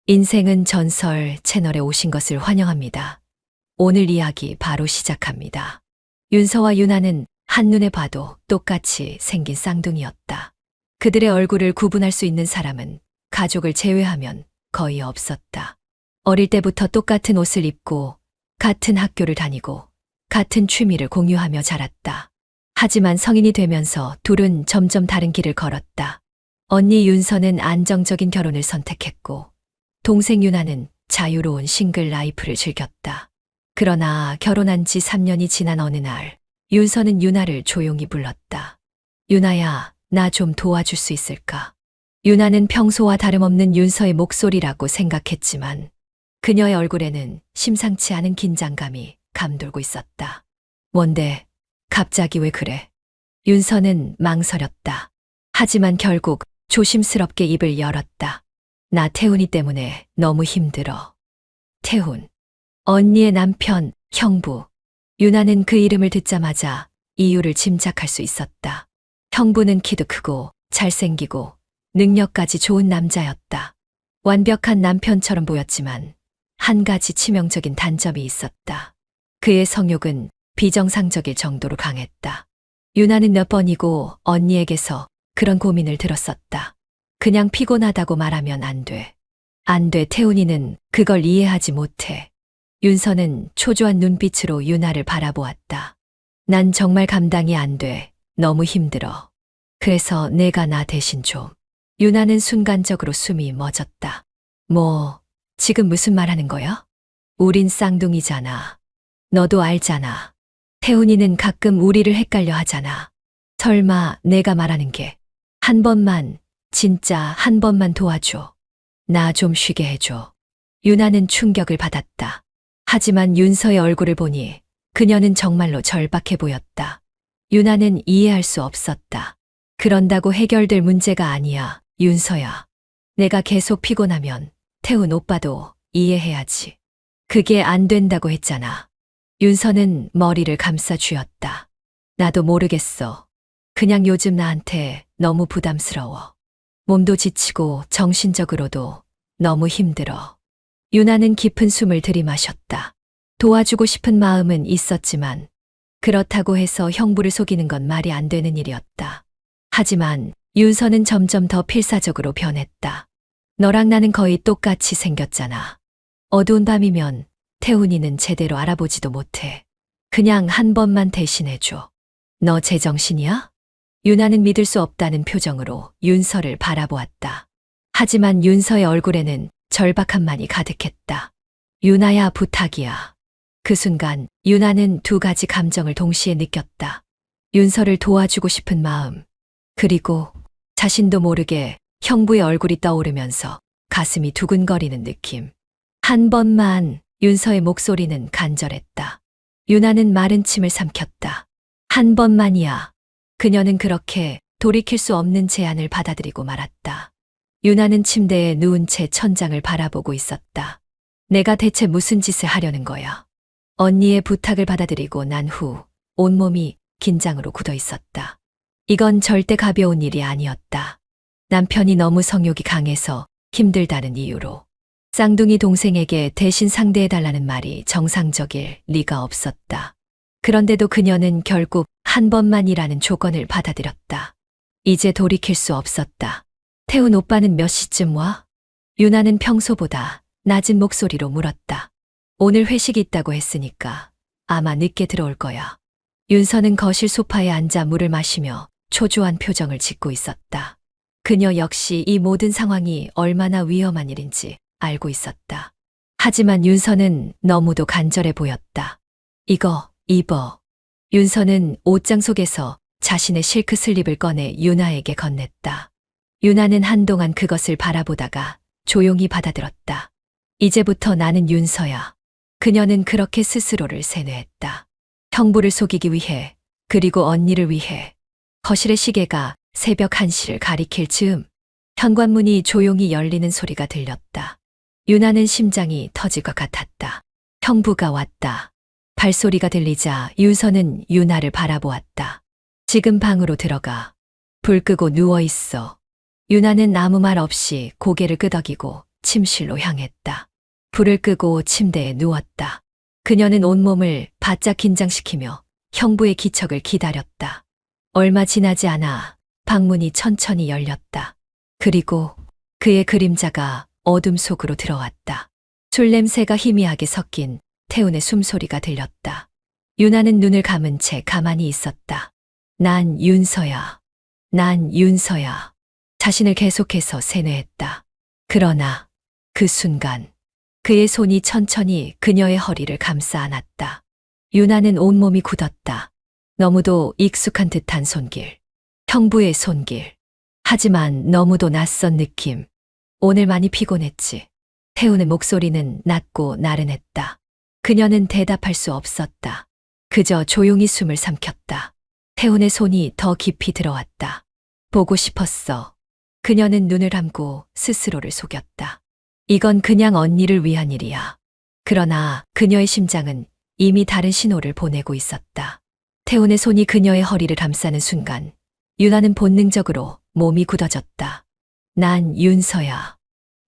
인생은 전설 채널에 오신 것을 환영합니다. 오늘 이야기 바로 시작합니다. 윤서와 유나는 한눈에 봐도 똑같이 생긴 쌍둥이였다. 그들의 얼굴을 구분할 수 있는 사람은 가족을 제외하면 거의 없었다. 어릴 때부터 똑같은 옷을 입고 같은 학교를 다니고 같은 취미를 공유하며 자랐다. 하지만 성인이 되면서 둘은 점점 다른 길을 걸었다. 언니 윤서는 안정적인 결혼을 선택했고 동생 유나는 자유로운 싱글 라이프를 즐겼다. 그러나 결혼한 지 3년이 지난 어느 날 윤서는 유나를 조용히 불렀다. 유나야, 나 좀 도와줄 수 있을까? 유나는 평소와 다름없는 윤서의 목소리라고 생각했지만 그녀의 얼굴에는 심상치 않은 긴장감이 감돌고 있었다. 뭔데? 갑자기 왜 그래? 윤서는 망설였다. 하지만 결국 조심스럽게 입을 열었다. 나 태훈이 때문에 너무 힘들어. 태훈. 언니의 남편, 형부. 유나는 그 이름을 듣자마자 이유를 짐작할 수 있었다. 형부는 키도 크고 잘생기고 능력까지 좋은 남자였다. 완벽한 남편처럼 보였지만 한 가지 치명적인 단점이 있었다. 그의 성욕은 비정상적일 정도로 강했다. 유나는 몇 번이고 언니에게서 그런 고민을 들었었다. 그냥 피곤하다고 말하면 안 돼. 안 돼. 태훈이는 그걸 이해하지 못해. 윤서는 초조한 눈빛으로 유나를 바라보았다. 난 정말 감당이 안 돼. 너무 힘들어. 그래서 내가 나 대신 좀. 유나는 순간적으로 숨이 멎었다. 뭐, 지금 무슨 말 하는 거야? 우린 쌍둥이잖아. 너도 알잖아. 태훈이는 가끔 우리를 헷갈려 하잖아. 설마 내가 말하는 게 한 번만, 진짜 한 번만 도와줘. 나 좀 쉬게 해줘. 유나는 충격을 받았다. 하지만 윤서의 얼굴을 보니 그녀는 정말로 절박해 보였다. 유나는 이해할 수 없었다. 그런다고 해결될 문제가 아니야, 윤서야. 내가 계속 피곤하면 태훈 오빠도 이해해야지. 그게 안 된다고 했잖아. 윤서는 머리를 감싸 쥐었다. 나도 모르겠어. 그냥 요즘 나한테 너무 부담스러워. 몸도 지치고 정신적으로도 너무 힘들어. 유나는 깊은 숨을 들이마셨다. 도와주고 싶은 마음은 있었지만 그렇다고 해서 형부를 속이는 건 말이 안 되는 일이었다. 하지만 윤서는 점점 더 필사적으로 변했다. 너랑 나는 거의 똑같이 생겼잖아. 어두운 밤이면 태훈이는 제대로 알아보지도 못해. 그냥 한 번만 대신해줘. 너 제정신이야? 유나는 믿을 수 없다는 표정으로 윤서를 바라보았다. 하지만 윤서의 얼굴에는 절박함만이 가득했다. 유나야, 부탁이야. 그 순간 유나는 두 가지 감정을 동시에 느꼈다. 윤서를 도와주고 싶은 마음, 그리고 자신도 모르게 형부의 얼굴이 떠오르면서 가슴이 두근거리는 느낌. 한 번만. 윤서의 목소리는 간절했다. 유나는 마른 침을 삼켰다. 한 번만이야. 그녀는 그렇게 돌이킬 수 없는 제안을 받아들이고 말았다. 유나는 침대에 누운 채 천장을 바라보고 있었다. 내가 대체 무슨 짓을 하려는 거야? 언니의 부탁을 받아들이고 난 후 온몸이 긴장으로 굳어 있었다. 이건 절대 가벼운 일이 아니었다. 남편이 너무 성욕이 강해서 힘들다는 이유로 쌍둥이 동생에게 대신 상대해달라는 말이 정상적일 리가 없었다. 그런데도 그녀는 결국 한 번만이라는 조건을 받아들였다. 이제 돌이킬 수 없었다. 태훈 오빠는 몇 시쯤 와? 유나는 평소보다 낮은 목소리로 물었다. 오늘 회식이 있다고 했으니까 아마 늦게 들어올 거야. 윤서는 거실 소파에 앉아 물을 마시며 초조한 표정을 짓고 있었다. 그녀 역시 이 모든 상황이 얼마나 위험한 일인지 알고 있었다. 하지만 윤서는 너무도 간절해 보였다. 이거 입어. 윤서는 옷장 속에서 자신의 실크 슬립을 꺼내 유나에게 건넸다. 유나는 한동안 그것을 바라보다가 조용히 받아들었다. 이제부터 나는 윤서야. 그녀는 그렇게 스스로를 세뇌했다. 형부를 속이기 위해, 그리고 언니를 위해. 거실의 시계가 새벽 1시를 가리킬 즈음 현관문이 조용히 열리는 소리가 들렸다. 유나는 심장이 터질 것 같았다. 형부가 왔다. 발소리가 들리자 윤서는 유나를 바라보았다. 지금 방으로 들어가. 불 끄고 누워 있어. 유나는 아무 말 없이 고개를 끄덕이고 침실로 향했다. 불을 끄고 침대에 누웠다. 그녀는 온몸을 바짝 긴장시키며 형부의 기척을 기다렸다. 얼마 지나지 않아 방문이 천천히 열렸다. 그리고 그의 그림자가 어둠 속으로 들어왔다. 술 냄새가 희미하게 섞인 태훈의 숨소리가 들렸다. 유나는 눈을 감은 채 가만히 있었다. 난 윤서야. 난 윤서야. 자신을 계속해서 세뇌했다. 그러나 그 순간 그의 손이 천천히 그녀의 허리를 감싸 안았다. 유나는 온몸이 굳었다. 너무도 익숙한 듯한 손길. 형부의 손길. 하지만 너무도 낯선 느낌. 오늘 많이 피곤했지. 태훈의 목소리는 낮고 나른했다. 그녀는 대답할 수 없었다. 그저 조용히 숨을 삼켰다. 태훈의 손이 더 깊이 들어왔다. 보고 싶었어. 그녀는 눈을 감고 스스로를 속였다. 이건 그냥 언니를 위한 일이야. 그러나 그녀의 심장은 이미 다른 신호를 보내고 있었다. 태훈의 손이 그녀의 허리를 감싸는 순간 유나는 본능적으로 몸이 굳어졌다. 난 윤서야.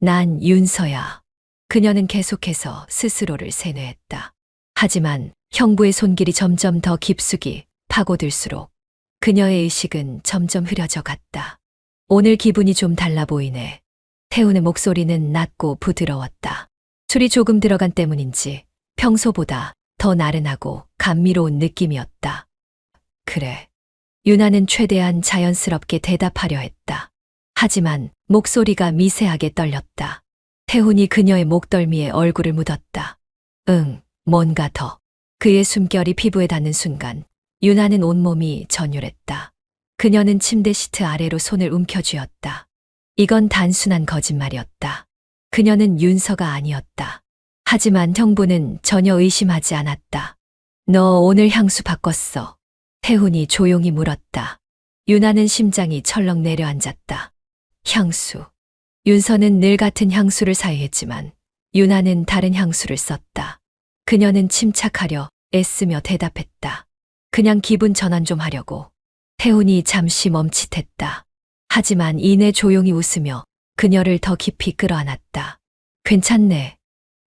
난 윤서야. 그녀는 계속해서 스스로를 세뇌했다. 하지만 형부의 손길이 점점 더 깊숙이 파고들수록 그녀의 의식은 점점 흐려져 갔다. 오늘 기분이 좀 달라 보이네. 태훈의 목소리는 낮고 부드러웠다. 술이 조금 들어간 때문인지 평소보다 더 나른하고 감미로운 느낌이었다. 그래. 유나는 최대한 자연스럽게 대답하려 했다. 하지만 목소리가 미세하게 떨렸다. 태훈이 그녀의 목덜미에 얼굴을 묻었다. 응, 뭔가 더. 그의 숨결이 피부에 닿는 순간 유나는 온몸이 전율했다. 그녀는 침대 시트 아래로 손을 움켜쥐었다. 이건 단순한 거짓말이었다. 그녀는 윤서가 아니었다. 하지만 형부는 전혀 의심하지 않았다. 너 오늘 향수 바꿨어. 태훈이 조용히 물었다. 유나는 심장이 철렁 내려앉았다. 향수. 윤서는 늘 같은 향수를 사용했지만 유나는 다른 향수를 썼다. 그녀는 침착하려 애쓰며 대답했다. 그냥 기분 전환 좀 하려고. 태훈이 잠시 멈칫했다. 하지만 이내 조용히 웃으며 그녀를 더 깊이 끌어안았다. 괜찮네.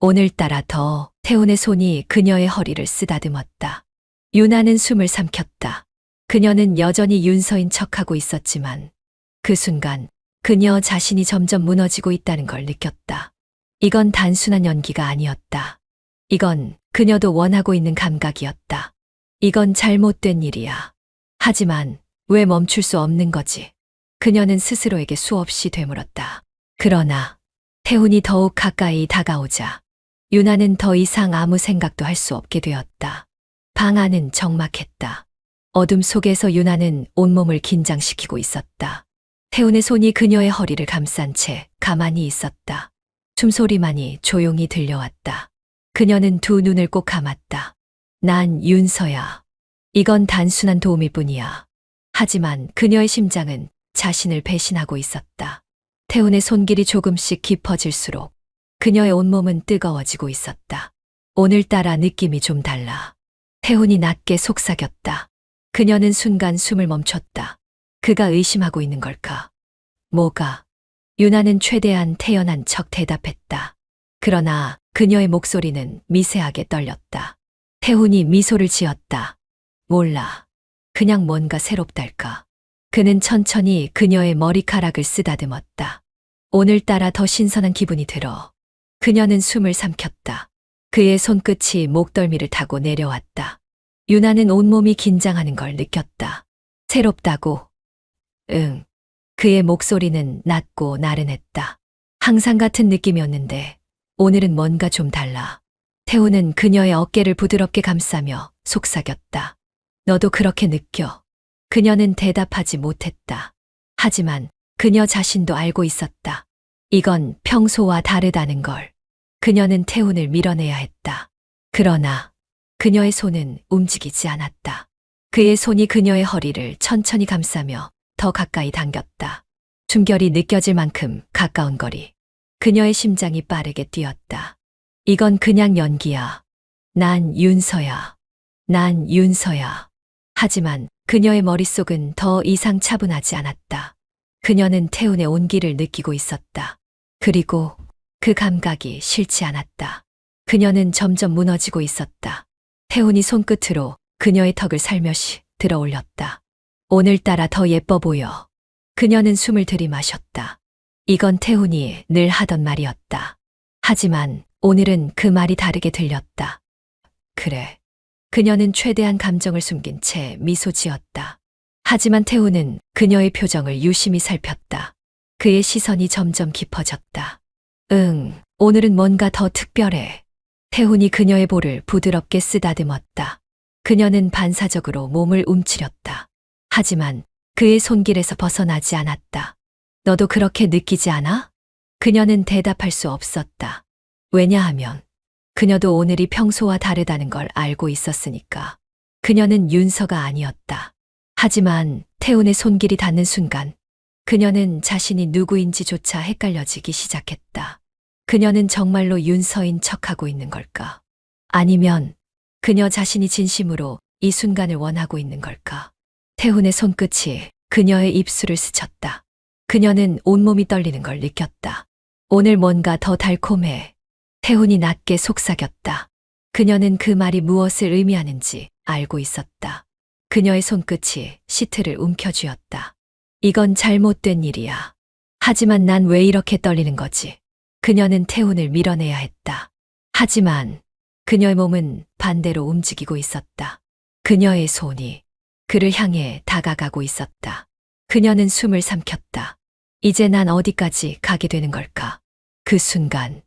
오늘따라 더. 태훈의 손이 그녀의 허리를 쓰다듬었다. 유나는 숨을 삼켰다. 그녀는 여전히 윤서인 척하고 있었지만 그 순간 그녀 자신이 점점 무너지고 있다는 걸 느꼈다. 이건 단순한 연기가 아니었다. 이건 그녀도 원하고 있는 감각이었다. 이건 잘못된 일이야. 하지만 왜 멈출 수 없는 거지? 그녀는 스스로에게 수없이 되물었다. 그러나 태훈이 더욱 가까이 다가오자 유나는 더 이상 아무 생각도 할 수 없게 되었다. 방 안은 적막했다. 어둠 속에서 유나는 온몸을 긴장시키고 있었다. 태훈의 손이 그녀의 허리를 감싼 채 가만히 있었다. 숨소리만이 조용히 들려왔다. 그녀는 두 눈을 꼭 감았다. 난 윤서야. 이건 단순한 도움일 뿐이야. 하지만 그녀의 심장은 자신을 배신하고 있었다. 태훈의 손길이 조금씩 깊어질수록 그녀의 온몸은 뜨거워지고 있었다. 오늘따라 느낌이 좀 달라. 태훈이 낮게 속삭였다. 그녀는 순간 숨을 멈췄다. 그가 의심하고 있는 걸까? 뭐가? 유나는 최대한 태연한 척 대답했다. 그러나 그녀의 목소리는 미세하게 떨렸다. 태훈이 미소를 지었다. 몰라. 그냥 뭔가 새롭달까. 그는 천천히 그녀의 머리카락을 쓰다듬었다. 오늘따라 더 신선한 기분이 들어. 그녀는 숨을 삼켰다. 그의 손끝이 목덜미를 타고 내려왔다. 유나는 온몸이 긴장하는 걸 느꼈다. 새롭다고? 응. 그의 목소리는 낮고 나른했다. 항상 같은 느낌이었는데 오늘은 뭔가 좀 달라. 태훈은 그녀의 어깨를 부드럽게 감싸며 속삭였다. 너도 그렇게 느껴. 그녀는 대답하지 못했다. 하지만 그녀 자신도 알고 있었다. 이건 평소와 다르다는 걸. 그녀는 태훈을 밀어내야 했다. 그러나 그녀의 손은 움직이지 않았다. 그의 손이 그녀의 허리를 천천히 감싸며 더 가까이 당겼다. 숨결이 느껴질 만큼 가까운 거리. 그녀의 심장이 빠르게 뛰었다. 이건 그냥 연기야. 난 윤서야. 난 윤서야. 하지만 그녀의 머릿속은 더 이상 차분하지 않았다. 그녀는 태훈의 온기를 느끼고 있었다. 그리고 그 감각이 싫지 않았다. 그녀는 점점 무너지고 있었다. 태훈이 손끝으로 그녀의 턱을 살며시 들어 올렸다. 오늘따라 더 예뻐 보여. 그녀는 숨을 들이마셨다. 이건 태훈이 늘 하던 말이었다. 하지만 오늘은 그 말이 다르게 들렸다. 그래. 그녀는 최대한 감정을 숨긴 채 미소 지었다. 하지만 태훈은 그녀의 표정을 유심히 살폈다. 그의 시선이 점점 깊어졌다. 오늘은 뭔가 더 특별해. 태훈이 그녀의 볼을 부드럽게 쓰다듬었다. 그녀는 반사적으로 몸을 움츠렸다. 하지만 그의 손길에서 벗어나지 않았다. 너도 그렇게 느끼지 않아? 그녀는 대답할 수 없었다. 왜냐하면 그녀도 오늘이 평소와 다르다는 걸 알고 있었으니까. 그녀는 윤서가 아니었다. 하지만 태훈의 손길이 닿는 순간 그녀는 자신이 누구인지조차 헷갈려지기 시작했다. 그녀는 정말로 윤서인 척하고 있는 걸까? 아니면 그녀 자신이 진심으로 이 순간을 원하고 있는 걸까? 태훈의 손끝이 그녀의 입술을 스쳤다. 그녀는 온몸이 떨리는 걸 느꼈다. 오늘 뭔가 더 달콤해. 태훈이 낮게 속삭였다. 그녀는 그 말이 무엇을 의미하는지 알고 있었다. 그녀의 손끝이 시트를 움켜쥐었다. 이건 잘못된 일이야. 하지만 난 왜 이렇게 떨리는 거지? 그녀는 태훈을 밀어내야 했다. 하지만 그녀의 몸은 반대로 움직이고 있었다. 그녀의 손이 그를 향해 다가가고 있었다. 그녀는 숨을 삼켰다. 이제 난 어디까지 가게 되는 걸까? 그 순간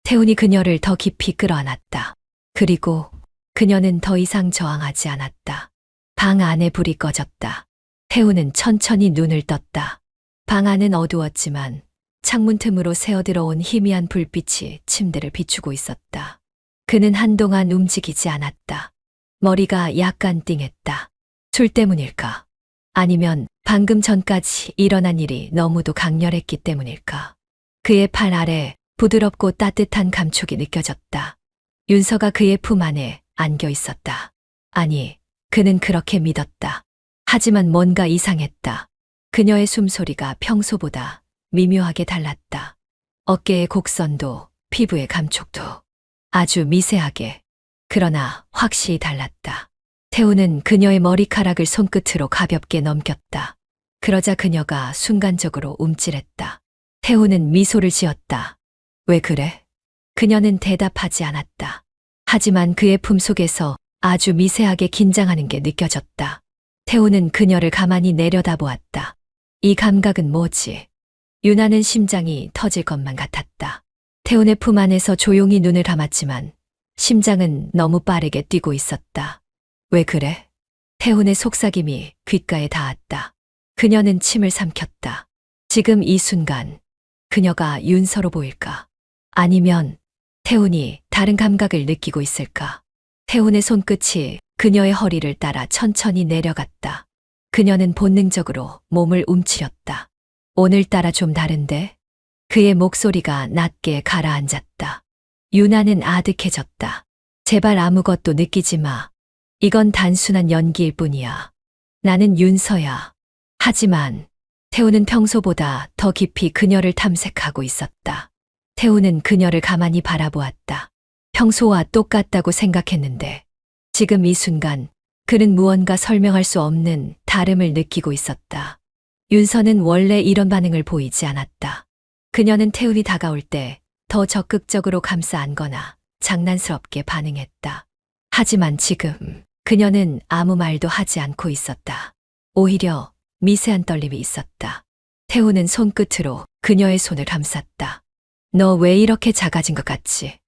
태훈이 그녀를 더 깊이 끌어안았다. 그리고 그녀는 더 이상 저항하지 않았다. 방 안에 불이 꺼졌다. 태훈은 천천히 눈을 떴다. 방 안은 어두웠지만 창문 틈으로 새어들어온 희미한 불빛이 침대를 비추고 있었다. 그는 한동안 움직이지 않았다. 머리가 약간 띵했다. 술 때문일까? 아니면 방금 전까지 일어난 일이 너무도 강렬했기 때문일까? 그의 팔 아래 부드럽고 따뜻한 감촉이 느껴졌다. 윤서가 그의 품 안에 안겨 있었다. 아니, 그는 그렇게 믿었다. 하지만 뭔가 이상했다. 그녀의 숨소리가 평소보다 미묘하게 달랐다. 어깨의 곡선도 피부의 감촉도 아주 미세하게, 그러나 확실히 달랐다. 태훈은 그녀의 머리카락을 손끝으로 가볍게 넘겼다. 그러자 그녀가 순간적으로 움찔했다. 태훈은 미소를 지었다. 왜 그래? 그녀는 대답하지 않았다. 하지만 그의 품속에서 아주 미세하게 긴장하는 게 느껴졌다. 태훈은 그녀를 가만히 내려다보았다. 이 감각은 뭐지? 유나는 심장이 터질 것만 같았다. 태훈의 품 안에서 조용히 눈을 감았지만 심장은 너무 빠르게 뛰고 있었다. 왜 그래? 태훈의 속삭임이 귓가에 닿았다. 그녀는 침을 삼켰다. 지금 이 순간 그녀가 윤서로 보일까? 아니면 태훈이 다른 감각을 느끼고 있을까? 태훈의 손끝이 그녀의 허리를 따라 천천히 내려갔다. 그녀는 본능적으로 몸을 움츠렸다. 오늘따라 좀 다른데? 그의 목소리가 낮게 가라앉았다. 유나는 아득해졌다. 제발 아무것도 느끼지 마. 이건 단순한 연기일 뿐이야. 나는 윤서야. 하지만 태훈은 평소보다 더 깊이 그녀를 탐색하고 있었다. 태훈은 그녀를 가만히 바라보았다. 평소와 똑같다고 생각했는데 지금 이 순간 그는 무언가 설명할 수 없는 다름을 느끼고 있었다. 윤서는 원래 이런 반응을 보이지 않았다. 그녀는 태훈이 다가올 때 더 적극적으로 감싸 안거나 장난스럽게 반응했다. 하지만 지금 그녀는 아무 말도 하지 않고 있었다. 오히려 미세한 떨림이 있었다. 태훈은 손끝으로 그녀의 손을 감쌌다. 너 왜 이렇게 작아진 것 같지?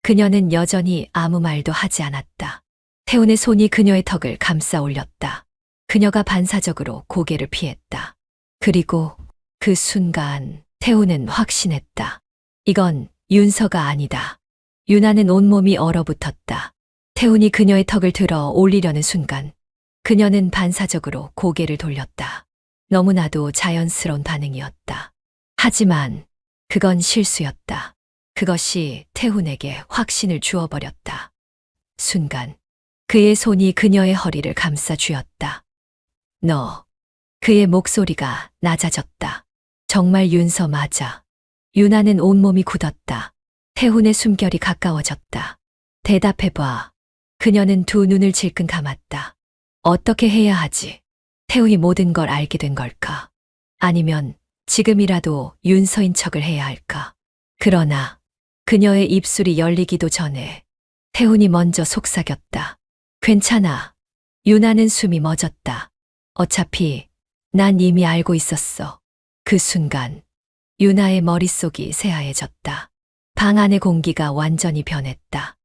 그녀는 여전히 아무 말도 하지 않았다. 태훈의 손이 그녀의 턱을 감싸 올렸다. 그녀가 반사적으로 고개를 피했다. 그리고 그 순간 태훈은 확신했다. 이건 윤서가 아니다. 유나는 온몸이 얼어붙었다. 태훈이 그녀의 턱을 들어 올리려는 순간 그녀는 반사적으로 고개를 돌렸다. 너무나도 자연스러운 반응이었다. 하지만 그건 실수였다. 그것이 태훈에게 확신을 주어버렸다. 순간 그의 손이 그녀의 허리를 감싸 쥐었다. 너. 그의 목소리가 낮아졌다. 정말 윤서 맞아. 유나는 온몸이 굳었다. 태훈의 숨결이 가까워졌다. 대답해봐. 그녀는 두 눈을 질끈 감았다. 어떻게 해야 하지? 태훈이 모든 걸 알게 된 걸까? 아니면 지금이라도 윤서인 척을 해야 할까? 그러나 그녀의 입술이 열리기도 전에 태훈이 먼저 속삭였다. 괜찮아. 유나는 숨이 멎었다. 어차피 난 이미 알고 있었어. 그 순간 유나의 머릿속이 새하얘졌다. 방 안의 공기가 완전히 변했다.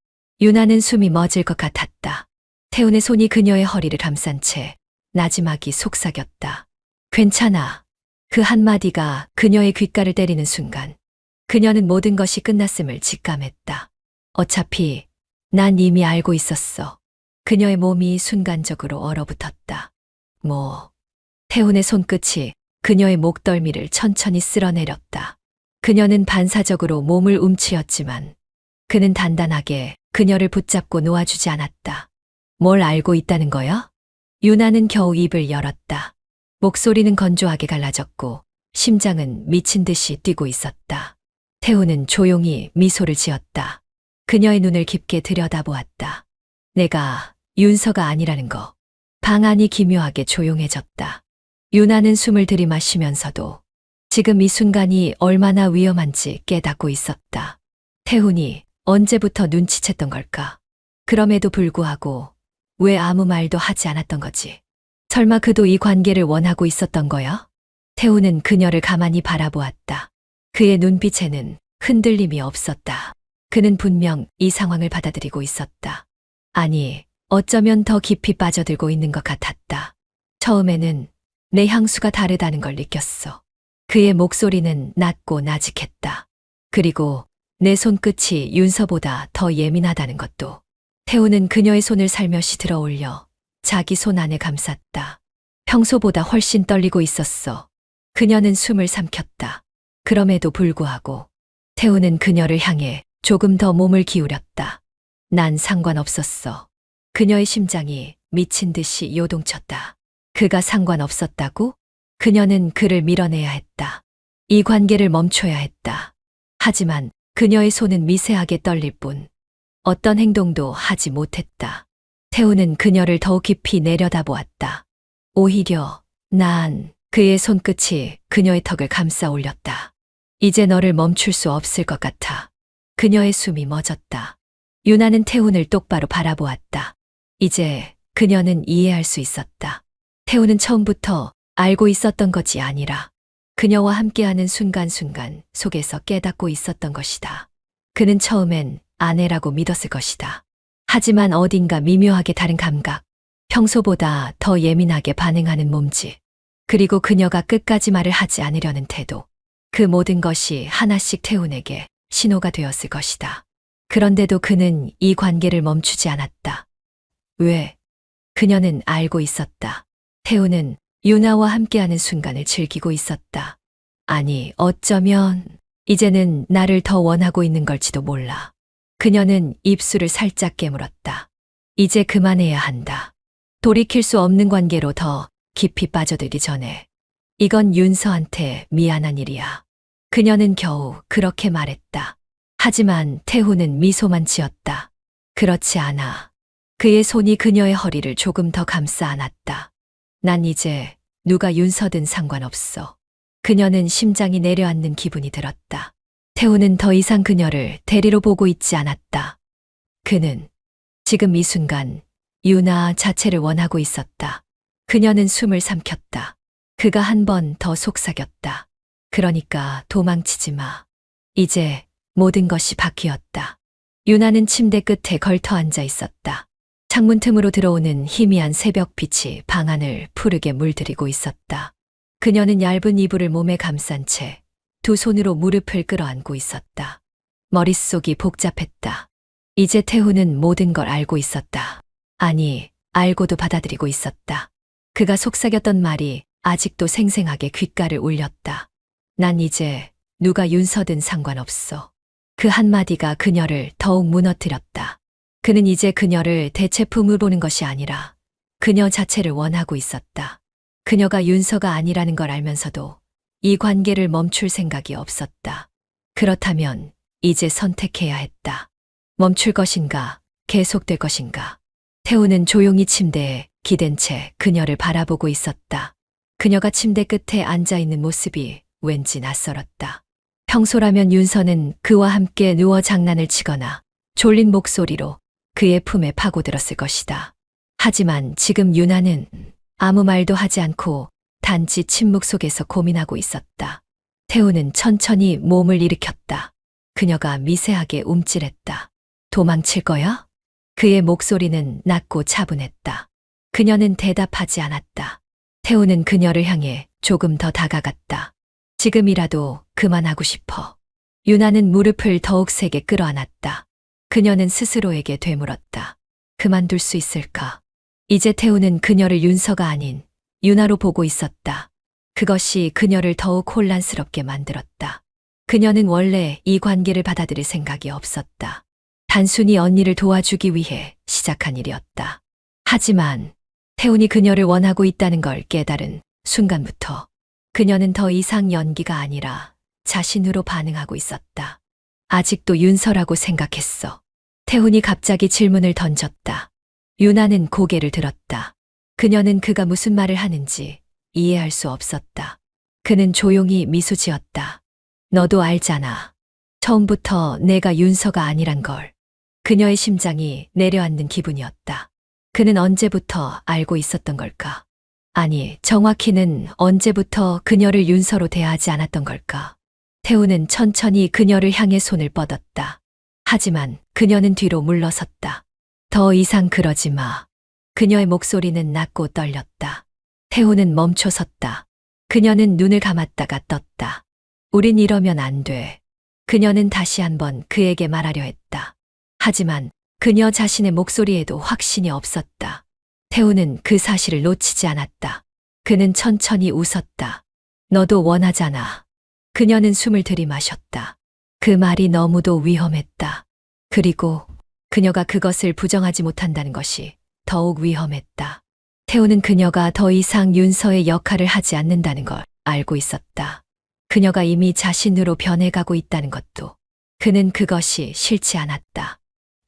유나는 숨이 멎을 것 같았다. 태훈의 손이 그녀의 허리를 감싼 채 나지막이 속삭였다. 괜찮아. 그 한마디가 그녀의 귓가를 때리는 순간 그녀는 모든 것이 끝났음을 직감했다. 어차피 난 이미 알고 있었어. 그녀의 몸이 순간적으로 얼어붙었다. 태훈의 손끝이 그녀의 목덜미를 천천히 쓸어내렸다. 그녀는 반사적으로 몸을 움츠였지만 그는 단단하게 그녀를 붙잡고 놓아주지 않았다. 뭘 알고 있다는 거야? 유나는 겨우 입을 열었다. 목소리는 건조하게 갈라졌고 심장은 미친 듯이 뛰고 있었다. 태훈은 조용히 미소를 지었다. 그녀의 눈을 깊게 들여다보았다. 내가 윤서가 아니라는 거. 방 안이 기묘하게 조용해졌다. 유나는 숨을 들이마시면서도 지금 이 순간이 얼마나 위험한지 깨닫고 있었다. 태훈이 언제부터 눈치챘던 걸까? 그럼에도 불구하고 왜 아무 말도 하지 않았던 거지? 설마 그도 이 관계를 원하고 있었던 거야? 태훈은 그녀를 가만히 바라보았다. 그의 눈빛에는 흔들림이 없었다. 그는 분명 이 상황을 받아들이고 있었다. 아니, 어쩌면 더 깊이 빠져들고 있는 것 같았다. 처음에는 내 향수가 다르다는 걸 느꼈어. 그의 목소리는 낮고 나직했다. 그리고 내 손끝이 윤서보다 더 예민하다는 것도. 태훈은 그녀의 손을 살며시 들어 올려 자기 손 안에 감쌌다. 평소보다 훨씬 떨리고 있었어. 그녀는 숨을 삼켰다. 그럼에도 불구하고 태훈은 그녀를 향해 조금 더 몸을 기울였다. 난 상관없었어. 그녀의 심장이 미친 듯이 요동쳤다. 그가 상관없었다고? 그녀는 그를 밀어내야 했다. 이 관계를 멈춰야 했다. 하지만 그녀의 손은 미세하게 떨릴 뿐 어떤 행동도 하지 못했다. 태훈은 그녀를 더욱 깊이 내려다보았다. 오히려 난 그의 손끝이 그녀의 턱을 감싸 올렸다. 이제 너를 멈출 수 없을 것 같아. 그녀의 숨이 멎었다. 유나는 태훈을 똑바로 바라보았다. 이제 그녀는 이해할 수 있었다. 태훈은 처음부터 알고 있었던 것이 아니라 그녀와 함께하는 순간순간 속에서 깨닫고 있었던 것이다. 그는 처음엔 아내라고 믿었을 것이다. 하지만 어딘가 미묘하게 다른 감각, 평소보다 더 예민하게 반응하는 몸짓, 그리고 그녀가 끝까지 말을 하지 않으려는 태도, 그 모든 것이 하나씩 태훈에게 신호가 되었을 것이다. 그런데도 그는 이 관계를 멈추지 않았다. 왜? 그녀는 알고 있었다. 태훈은 유나와 함께하는 순간을 즐기고 있었다. 아니, 어쩌면 이제는 나를 더 원하고 있는 걸지도 몰라. 그녀는 입술을 살짝 깨물었다. 이제 그만해야 한다. 돌이킬 수 없는 관계로 더 깊이 빠져들기 전에. 이건 윤서한테 미안한 일이야. 그녀는 겨우 그렇게 말했다. 하지만 태훈은 미소만 지었다. 그렇지 않아. 그의 손이 그녀의 허리를 조금 더 감싸 안았다. 난 이제 누가 윤서든 상관없어. 그녀는 심장이 내려앉는 기분이 들었다. 태훈은 더 이상 그녀를 대리로 보고 있지 않았다. 그는 지금 이 순간 유나 자체를 원하고 있었다. 그녀는 숨을 삼켰다. 그가 한 번 더 속삭였다. 그러니까 도망치지 마. 이제 모든 것이 바뀌었다. 유나는 침대 끝에 걸터 앉아 있었다. 창문 틈으로 들어오는 희미한 새벽빛이 방 안을 푸르게 물들이고 있었다. 그녀는 얇은 이불을 몸에 감싼 채 두 손으로 무릎을 끌어안고 있었다. 머릿속이 복잡했다. 이제 태훈은 모든 걸 알고 있었다. 아니, 알고도 받아들이고 있었다. 그가 속삭였던 말이 아직도 생생하게 귓가를 울렸다. 난 이제 누가 윤서든 상관없어. 그 한마디가 그녀를 더욱 무너뜨렸다. 그는 이제 그녀를 대체품으로 보는 것이 아니라 그녀 자체를 원하고 있었다. 그녀가 윤서가 아니라는 걸 알면서도 이 관계를 멈출 생각이 없었다. 그렇다면 이제 선택해야 했다. 멈출 것인가, 계속될 것인가. 태우는 조용히 침대에 기댄 채 그녀를 바라보고 있었다. 그녀가 침대 끝에 앉아 있는 모습이 왠지 낯설었다. 평소라면 윤서는 그와 함께 누워 장난을 치거나 졸린 목소리로 그의 품에 파고들었을 것이다. 하지만 지금 유나는 아무 말도 하지 않고 단지 침묵 속에서 고민하고 있었다. 태우는 천천히 몸을 일으켰다. 그녀가 미세하게 움찔했다. 도망칠 거야? 그의 목소리는 낮고 차분했다. 그녀는 대답하지 않았다. 태우는 그녀를 향해 조금 더 다가갔다. 지금이라도 그만하고 싶어. 유나는 무릎을 더욱 세게 끌어안았다. 그녀는 스스로에게 되물었다. 그만둘 수 있을까? 이제 태우는 그녀를 윤서가 아닌 유나로 보고 있었다. 그것이 그녀를 더욱 혼란스럽게 만들었다. 그녀는 원래 이 관계를 받아들일 생각이 없었다. 단순히 언니를 도와주기 위해 시작한 일이었다. 하지만 태훈이 그녀를 원하고 있다는 걸 깨달은 순간부터 그녀는 더 이상 연기가 아니라 자신으로 반응하고 있었다. 아직도 윤서라고 생각했어. 태훈이 갑자기 질문을 던졌다. 유나는 고개를 들었다. 그녀는 그가 무슨 말을 하는지 이해할 수 없었다. 그는 조용히 미소 지었다. 너도 알잖아. 처음부터 내가 윤서가 아니란 걸. 그녀의 심장이 내려앉는 기분이었다. 그는 언제부터 알고 있었던 걸까? 아니, 정확히는 언제부터 그녀를 윤서로 대하지 않았던 걸까? 태우는 천천히 그녀를 향해 손을 뻗었다. 하지만 그녀는 뒤로 물러섰다. 더 이상 그러지 마. 그녀의 목소리는 낮고 떨렸다. 태우는 멈춰섰다. 그녀는 눈을 감았다가 떴다. 우린 이러면 안 돼. 그녀는 다시 한번 그에게 말하려 했다. 하지만 그녀 자신의 목소리에도 확신이 없었다. 태우는 그 사실을 놓치지 않았다. 그는 천천히 웃었다. 너도 원하잖아. 그녀는 숨을 들이마셨다. 그 말이 너무도 위험했다. 그리고 그녀가 그것을 부정하지 못한다는 것이 더욱 위험했다. 태우는 그녀가 더 이상 윤서의 역할을 하지 않는다는 걸 알고 있었다. 그녀가 이미 자신으로 변해가고 있다는 것도. 그는 그것이 싫지 않았다.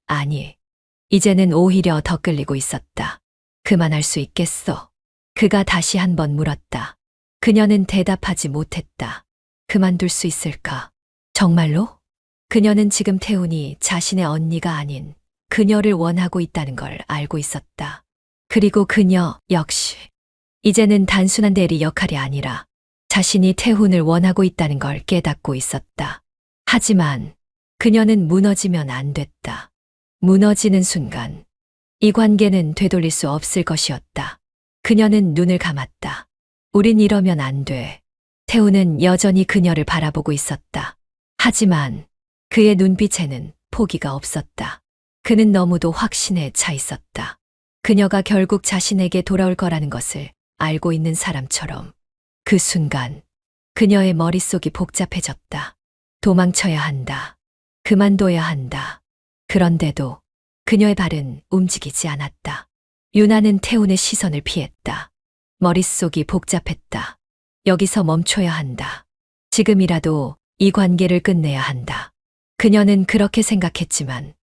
아니, 이제는 오히려 더 끌리고 있었다. 그만할 수 있겠어? 그가 다시 한번 물었다. 그녀는 대답하지 못했다. 그만둘 수 있을까? 정말로? 그녀는 지금 태훈이 자신의 언니가 아닌 그녀를 원하고 있다는 걸 알고 있었다. 그리고 그녀 역시 이제는 단순한 대리 역할이 아니라 자신이 태훈을 원하고 있다는 걸 깨닫고 있었다. 하지만 그녀는 무너지면 안 됐다. 무너지는 순간 이 관계는 되돌릴 수 없을 것이었다. 그녀는 눈을 감았다. 우린 이러면 안 돼. 태훈은 여전히 그녀를 바라보고 있었다. 하지만 그의 눈빛에는 포기가 없었다. 그는 너무도 확신에 차 있었다. 그녀가 결국 자신에게 돌아올 거라는 것을 알고 있는 사람처럼. 그 순간 그녀의 머릿속이 복잡해졌다. 도망쳐야 한다. 그만둬야 한다. 그런데도 그녀의 발은 움직이지 않았다. 유나는 태훈의 시선을 피했다. 머릿속이 복잡했다. 여기서 멈춰야 한다. 지금이라도 이 관계를 끝내야 한다. 그녀는 그렇게 생각했지만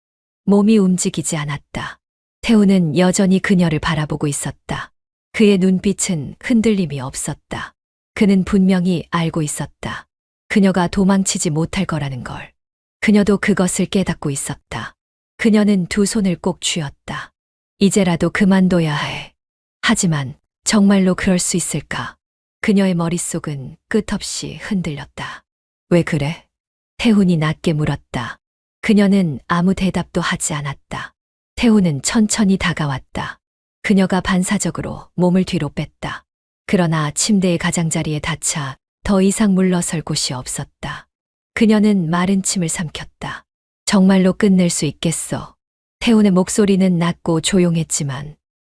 몸이 움직이지 않았다. 태훈은 여전히 그녀를 바라보고 있었다. 그의 눈빛은 흔들림이 없었다. 그는 분명히 알고 있었다. 그녀가 도망치지 못할 거라는 걸. 그녀도 그것을 깨닫고 있었다. 그녀는 두 손을 꼭 쥐었다. 이제라도 그만둬야 해. 하지만 정말로 그럴 수 있을까? 그녀의 머릿속은 끝없이 흔들렸다. 왜 그래? 태훈이 낮게 물었다. 그녀는 아무 대답도 하지 않았다. 태훈은 천천히 다가왔다. 그녀가 반사적으로 몸을 뒤로 뺐다. 그러나 침대의 가장자리에 닿자 더 이상 물러설 곳이 없었다. 그녀는 마른 침을 삼켰다. 정말로 끝낼 수 있겠어. 태훈의 목소리는 낮고 조용했지만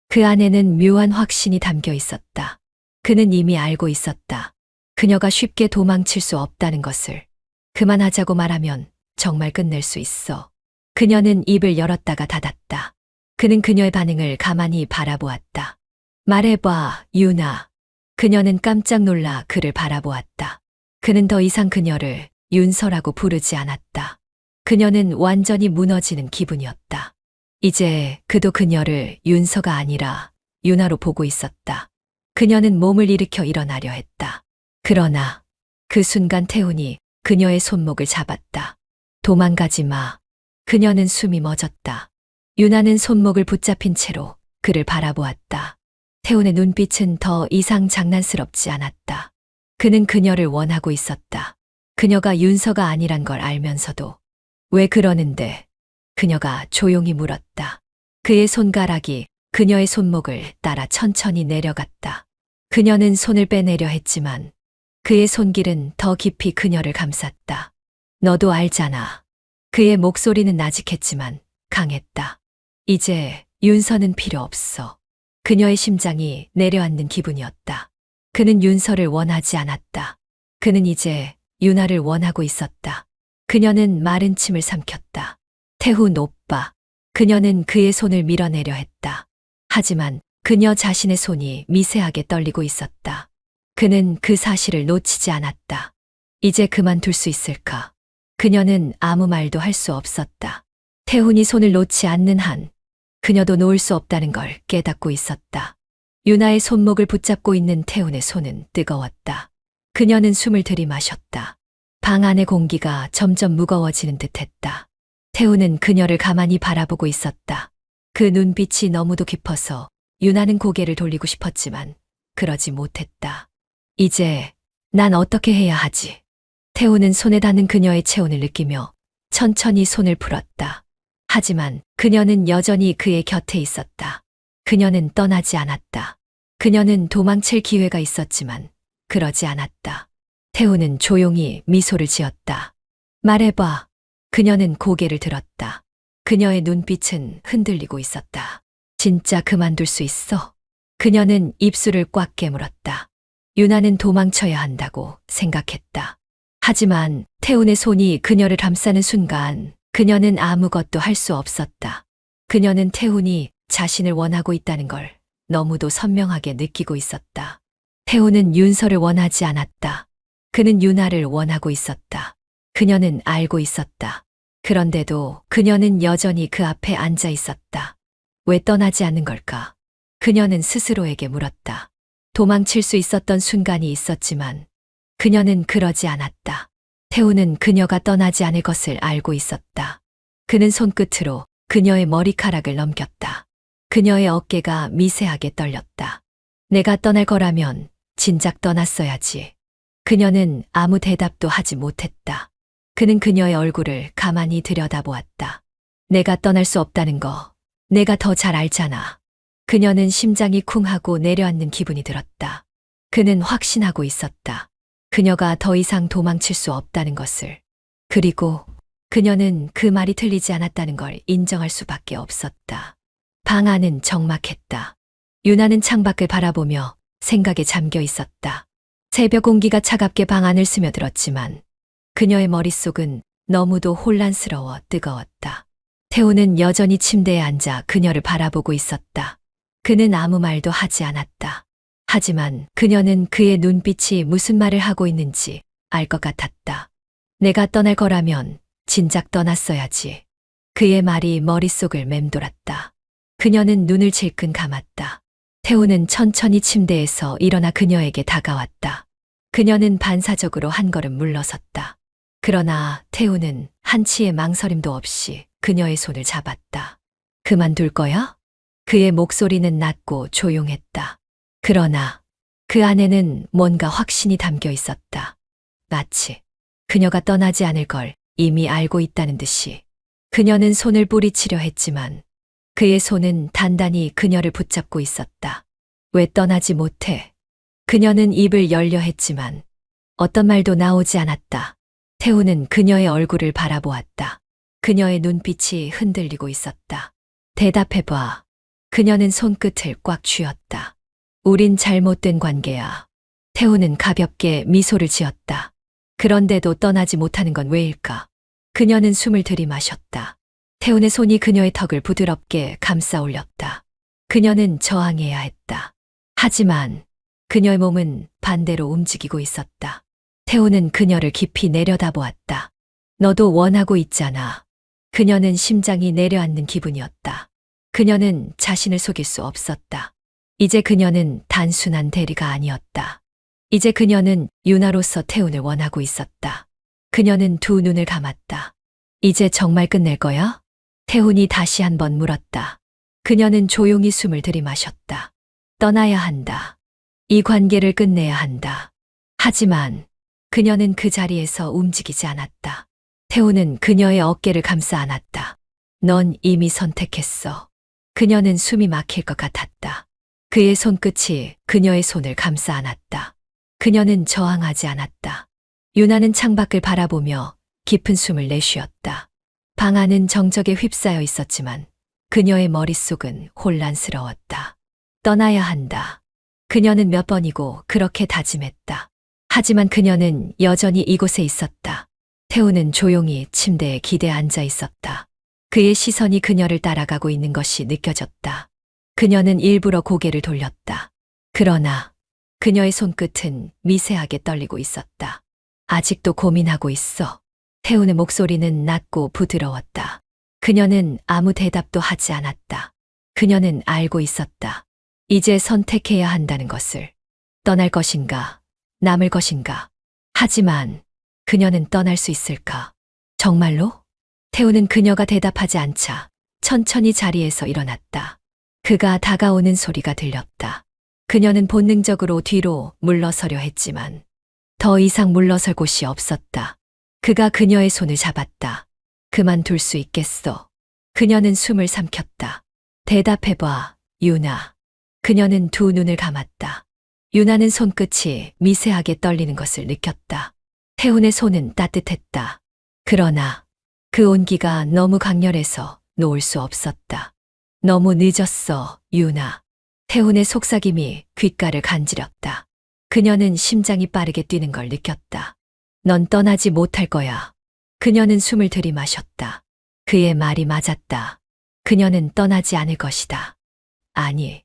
그 안에는 묘한 확신이 담겨 있었다. 그는 이미 알고 있었다. 그녀가 쉽게 도망칠 수 없다는 것을. 그만하자고 말하면 정말 끝낼 수 있어. 그녀는 입을 열었다가 닫았다. 그는 그녀의 반응을 가만히 바라보았다. 말해봐, 유나. 그녀는 깜짝 놀라 그를 바라보았다. 그는 더 이상 그녀를 윤서라고 부르지 않았다. 그녀는 완전히 무너지는 기분이었다. 이제 그도 그녀를 윤서가 아니라 윤아로 보고 있었다. 그녀는 몸을 일으켜 일어나려 했다. 그러나 그 순간 태훈이 그녀의 손목을 잡았다. 도망가지 마. 그녀는 숨이 멎었다. 윤아는 손목을 붙잡힌 채로 그를 바라보았다. 태훈의 눈빛은 더 이상 장난스럽지 않았다. 그는 그녀를 원하고 있었다. 그녀가 윤서가 아니란 걸 알면서도. 왜 그러는데? 그녀가 조용히 물었다. 그의 손가락이 그녀의 손목을 따라 천천히 내려갔다. 그녀는 손을 빼내려 했지만 그의 손길은 더 깊이 그녀를 감쌌다. 너도 알잖아. 그의 목소리는 나직했지만 강했다. 이제 윤서는 필요 없어. 그녀의 심장이 내려앉는 기분이었다. 그는 윤서를 원하지 않았다. 그는 이제 윤아를 원하고 있었다. 그녀는 마른 침을 삼켰다. 태훈 오빠. 그녀는 그의 손을 밀어내려 했다. 하지만 그녀 자신의 손이 미세하게 떨리고 있었다. 그는 그 사실을 놓치지 않았다. 이제 그만둘 수 있을까? 그녀는 아무 말도 할 수 없었다. 태훈이 손을 놓지 않는 한 그녀도 놓을 수 없다는 걸 깨닫고 있었다. 윤아의 손목을 붙잡고 있는 태훈의 손은 뜨거웠다. 그녀는 숨을 들이마셨다. 방 안의 공기가 점점 무거워지는 듯했다. 태훈은 그녀를 가만히 바라보고 있었다. 그 눈빛이 너무도 깊어서 윤아는 고개를 돌리고 싶었지만 그러지 못했다. 이제 난 어떻게 해야 하지? 태훈은 손에 닿는 그녀의 체온을 느끼며 천천히 손을 풀었다. 하지만 그녀는 여전히 그의 곁에 있었다. 그녀는 떠나지 않았다. 그녀는 도망칠 기회가 있었지만 그러지 않았다. 태훈은 조용히 미소를 지었다. 말해봐. 그녀는 고개를 들었다. 그녀의 눈빛은 흔들리고 있었다. 진짜 그만둘 수 있어? 그녀는 입술을 꽉 깨물었다. 윤아는 도망쳐야 한다고 생각했다. 하지만 태훈의 손이 그녀를 감싸는 순간 그녀는 아무것도 할 수 없었다. 그녀는 태훈이 자신을 원하고 있다는 걸 너무도 선명하게 느끼고 있었다. 태훈은 윤서를 원하지 않았다. 그는 윤아를 원하고 있었다. 그녀는 알고 있었다. 그런데도 그녀는 여전히 그 앞에 앉아 있었다. 왜 떠나지 않는 걸까? 그녀는 스스로에게 물었다. 도망칠 수 있었던 순간이 있었지만 그녀는 그러지 않았다. 태훈은 그녀가 떠나지 않을 것을 알고 있었다. 그는 손끝으로 그녀의 머리카락을 넘겼다. 그녀의 어깨가 미세하게 떨렸다. 내가 떠날 거라면 진작 떠났어야지. 그녀는 아무 대답도 하지 못했다. 그는 그녀의 얼굴을 가만히 들여다보았다. 내가 떠날 수 없다는 거 내가 더 잘 알잖아. 그녀는 심장이 쿵 하고 내려앉는 기분이 들었다. 그는 확신하고 있었다. 그녀가 더 이상 도망칠 수 없다는 것을. 그리고 그녀는 그 말이 틀리지 않았다는 걸 인정할 수밖에 없었다. 방 안은 적막했다. 윤아는 창밖을 바라보며 생각에 잠겨 있었다. 새벽 공기가 차갑게 방 안을 스며들었지만 그녀의 머릿속은 너무도 혼란스러워 뜨거웠다. 태훈은 여전히 침대에 앉아 그녀를 바라보고 있었다. 그는 아무 말도 하지 않았다. 하지만 그녀는 그의 눈빛이 무슨 말을 하고 있는지 알 것 같았다. 내가 떠날 거라면 진작 떠났어야지. 그의 말이 머릿속을 맴돌았다. 그녀는 눈을 질끈 감았다. 태훈은 천천히 침대에서 일어나 그녀에게 다가왔다. 그녀는 반사적으로 한 걸음 물러섰다. 그러나 태훈은 한치의 망설임도 없이 그녀의 손을 잡았다. 그만둘 거야? 그의 목소리는 낮고 조용했다. 그러나 그 안에는 뭔가 확신이 담겨 있었다. 마치 그녀가 떠나지 않을 걸 이미 알고 있다는 듯이. 그녀는 손을 뿌리치려 했지만 그의 손은 단단히 그녀를 붙잡고 있었다. 왜 떠나지 못해? 그녀는 입을 열려 했지만 어떤 말도 나오지 않았다. 태훈은 그녀의 얼굴을 바라보았다. 그녀의 눈빛이 흔들리고 있었다. 대답해봐. 그녀는 손끝을 꽉 쥐었다. 우린 잘못된 관계야. 태훈은 가볍게 미소를 지었다. 그런데도 떠나지 못하는 건 왜일까? 그녀는 숨을 들이마셨다. 태훈의 손이 그녀의 턱을 부드럽게 감싸 올렸다. 그녀는 저항해야 했다. 하지만 그녀의 몸은 반대로 움직이고 있었다. 태훈은 그녀를 깊이 내려다보았다. 너도 원하고 있잖아. 그녀는 심장이 내려앉는 기분이었다. 그녀는 자신을 속일 수 없었다. 이제 그녀는 단순한 대리가 아니었다. 이제 그녀는 유나로서 태훈을 원하고 있었다. 그녀는 두 눈을 감았다. 이제 정말 끝낼 거야? 태훈이 다시 한번 물었다. 그녀는 조용히 숨을 들이마셨다. 떠나야 한다. 이 관계를 끝내야 한다. 하지만 그녀는 그 자리에서 움직이지 않았다. 태훈은 그녀의 어깨를 감싸 안았다. 넌 이미 선택했어. 그녀는 숨이 막힐 것 같았다. 그의 손끝이 그녀의 손을 감싸 안았다. 그녀는 저항하지 않았다. 유나는 창밖을 바라보며 깊은 숨을 내쉬었다. 방 안은 정적에 휩싸여 있었지만 그녀의 머릿속은 혼란스러웠다. 떠나야 한다. 그녀는 몇 번이고 그렇게 다짐했다. 하지만 그녀는 여전히 이곳에 있었다. 태훈은 조용히 침대에 기대에 앉아 있었다. 그의 시선이 그녀를 따라가고 있는 것이 느껴졌다. 그녀는 일부러 고개를 돌렸다. 그러나 그녀의 손끝은 미세하게 떨리고 있었다. 아직도 고민하고 있어. 태훈의 목소리는 낮고 부드러웠다. 그녀는 아무 대답도 하지 않았다. 그녀는 알고 있었다. 이제 선택해야 한다는 것을. 떠날 것인가, 남을 것인가. 하지만 그녀는 떠날 수 있을까? 정말로? 태훈은 그녀가 대답하지 않자 천천히 자리에서 일어났다. 그가 다가오는 소리가 들렸다. 그녀는 본능적으로 뒤로 물러서려 했지만 더 이상 물러설 곳이 없었다. 그가 그녀의 손을 잡았다. 그만둘 수 있겠어. 그녀는 숨을 삼켰다. 대답해봐, 유나. 그녀는 두 눈을 감았다. 유나는 손끝이 미세하게 떨리는 것을 느꼈다. 태훈의 손은 따뜻했다. 그러나 그 온기가 너무 강렬해서 놓을 수 없었다. 너무 늦었어, 유나. 태훈의 속삭임이 귓가를 간지렸다. 그녀는 심장이 빠르게 뛰는 걸 느꼈다. 넌 떠나지 못할 거야. 그녀는 숨을 들이마셨다. 그의 말이 맞았다. 그녀는 떠나지 않을 것이다. 아니,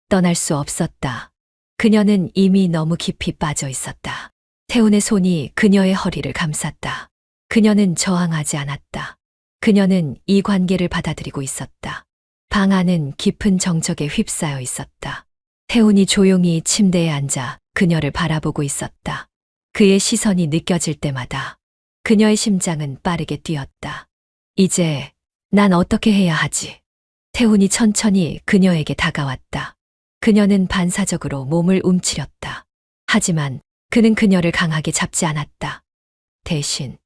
떠날 수 없었다. 그녀는 이미 너무 깊이 빠져 있었다. 태훈의 손이 그녀의 허리를 감쌌다. 그녀는 저항하지 않았다. 그녀는 이 관계를 받아들이고 있었다. 방 안은 깊은 정적에 휩싸여 있었다. 태훈이 조용히 침대에 앉아 그녀를 바라보고 있었다. 그의 시선이 느껴질 때마다 그녀의 심장은 빠르게 뛰었다. 이제 난 어떻게 해야 하지? 태훈이 천천히 그녀에게 다가왔다. 그녀는 반사적으로 몸을 움츠렸다. 하지만 그는 그녀를 강하게 잡지 않았다. 대신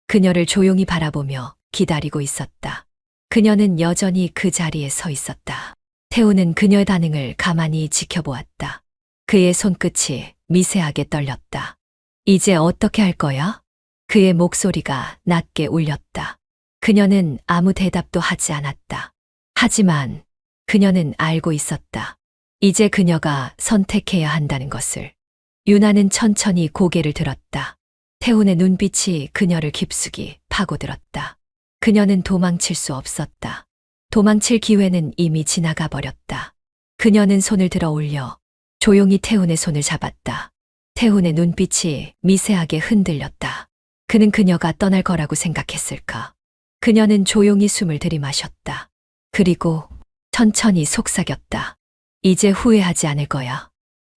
그녀를 조용히 바라보며 기다리고 있었다. 그녀는 여전히 그 자리에 서 있었다. 태훈은 그녀의 반응을 가만히 지켜보았다. 그의 손끝이 미세하게 떨렸다. 이제 어떻게 할 거야? 그의 목소리가 낮게 울렸다. 그녀는 아무 대답도 하지 않았다. 하지만 그녀는 알고 있었다. 이제 그녀가 선택해야 한다는 것을. 유나는 천천히 고개를 들었다. 태훈의 눈빛이 그녀를 깊숙이 파고들었다. 그녀는 도망칠 수 없었다. 도망칠 기회는 이미 지나가 버렸다. 그녀는 손을 들어 올려 조용히 태훈의 손을 잡았다. 태훈의 눈빛이 미세하게 흔들렸다. 그는 그녀가 떠날 거라고 생각했을까? 그녀는 조용히 숨을 들이마셨다. 그리고 천천히 속삭였다. 이제 후회하지 않을 거야.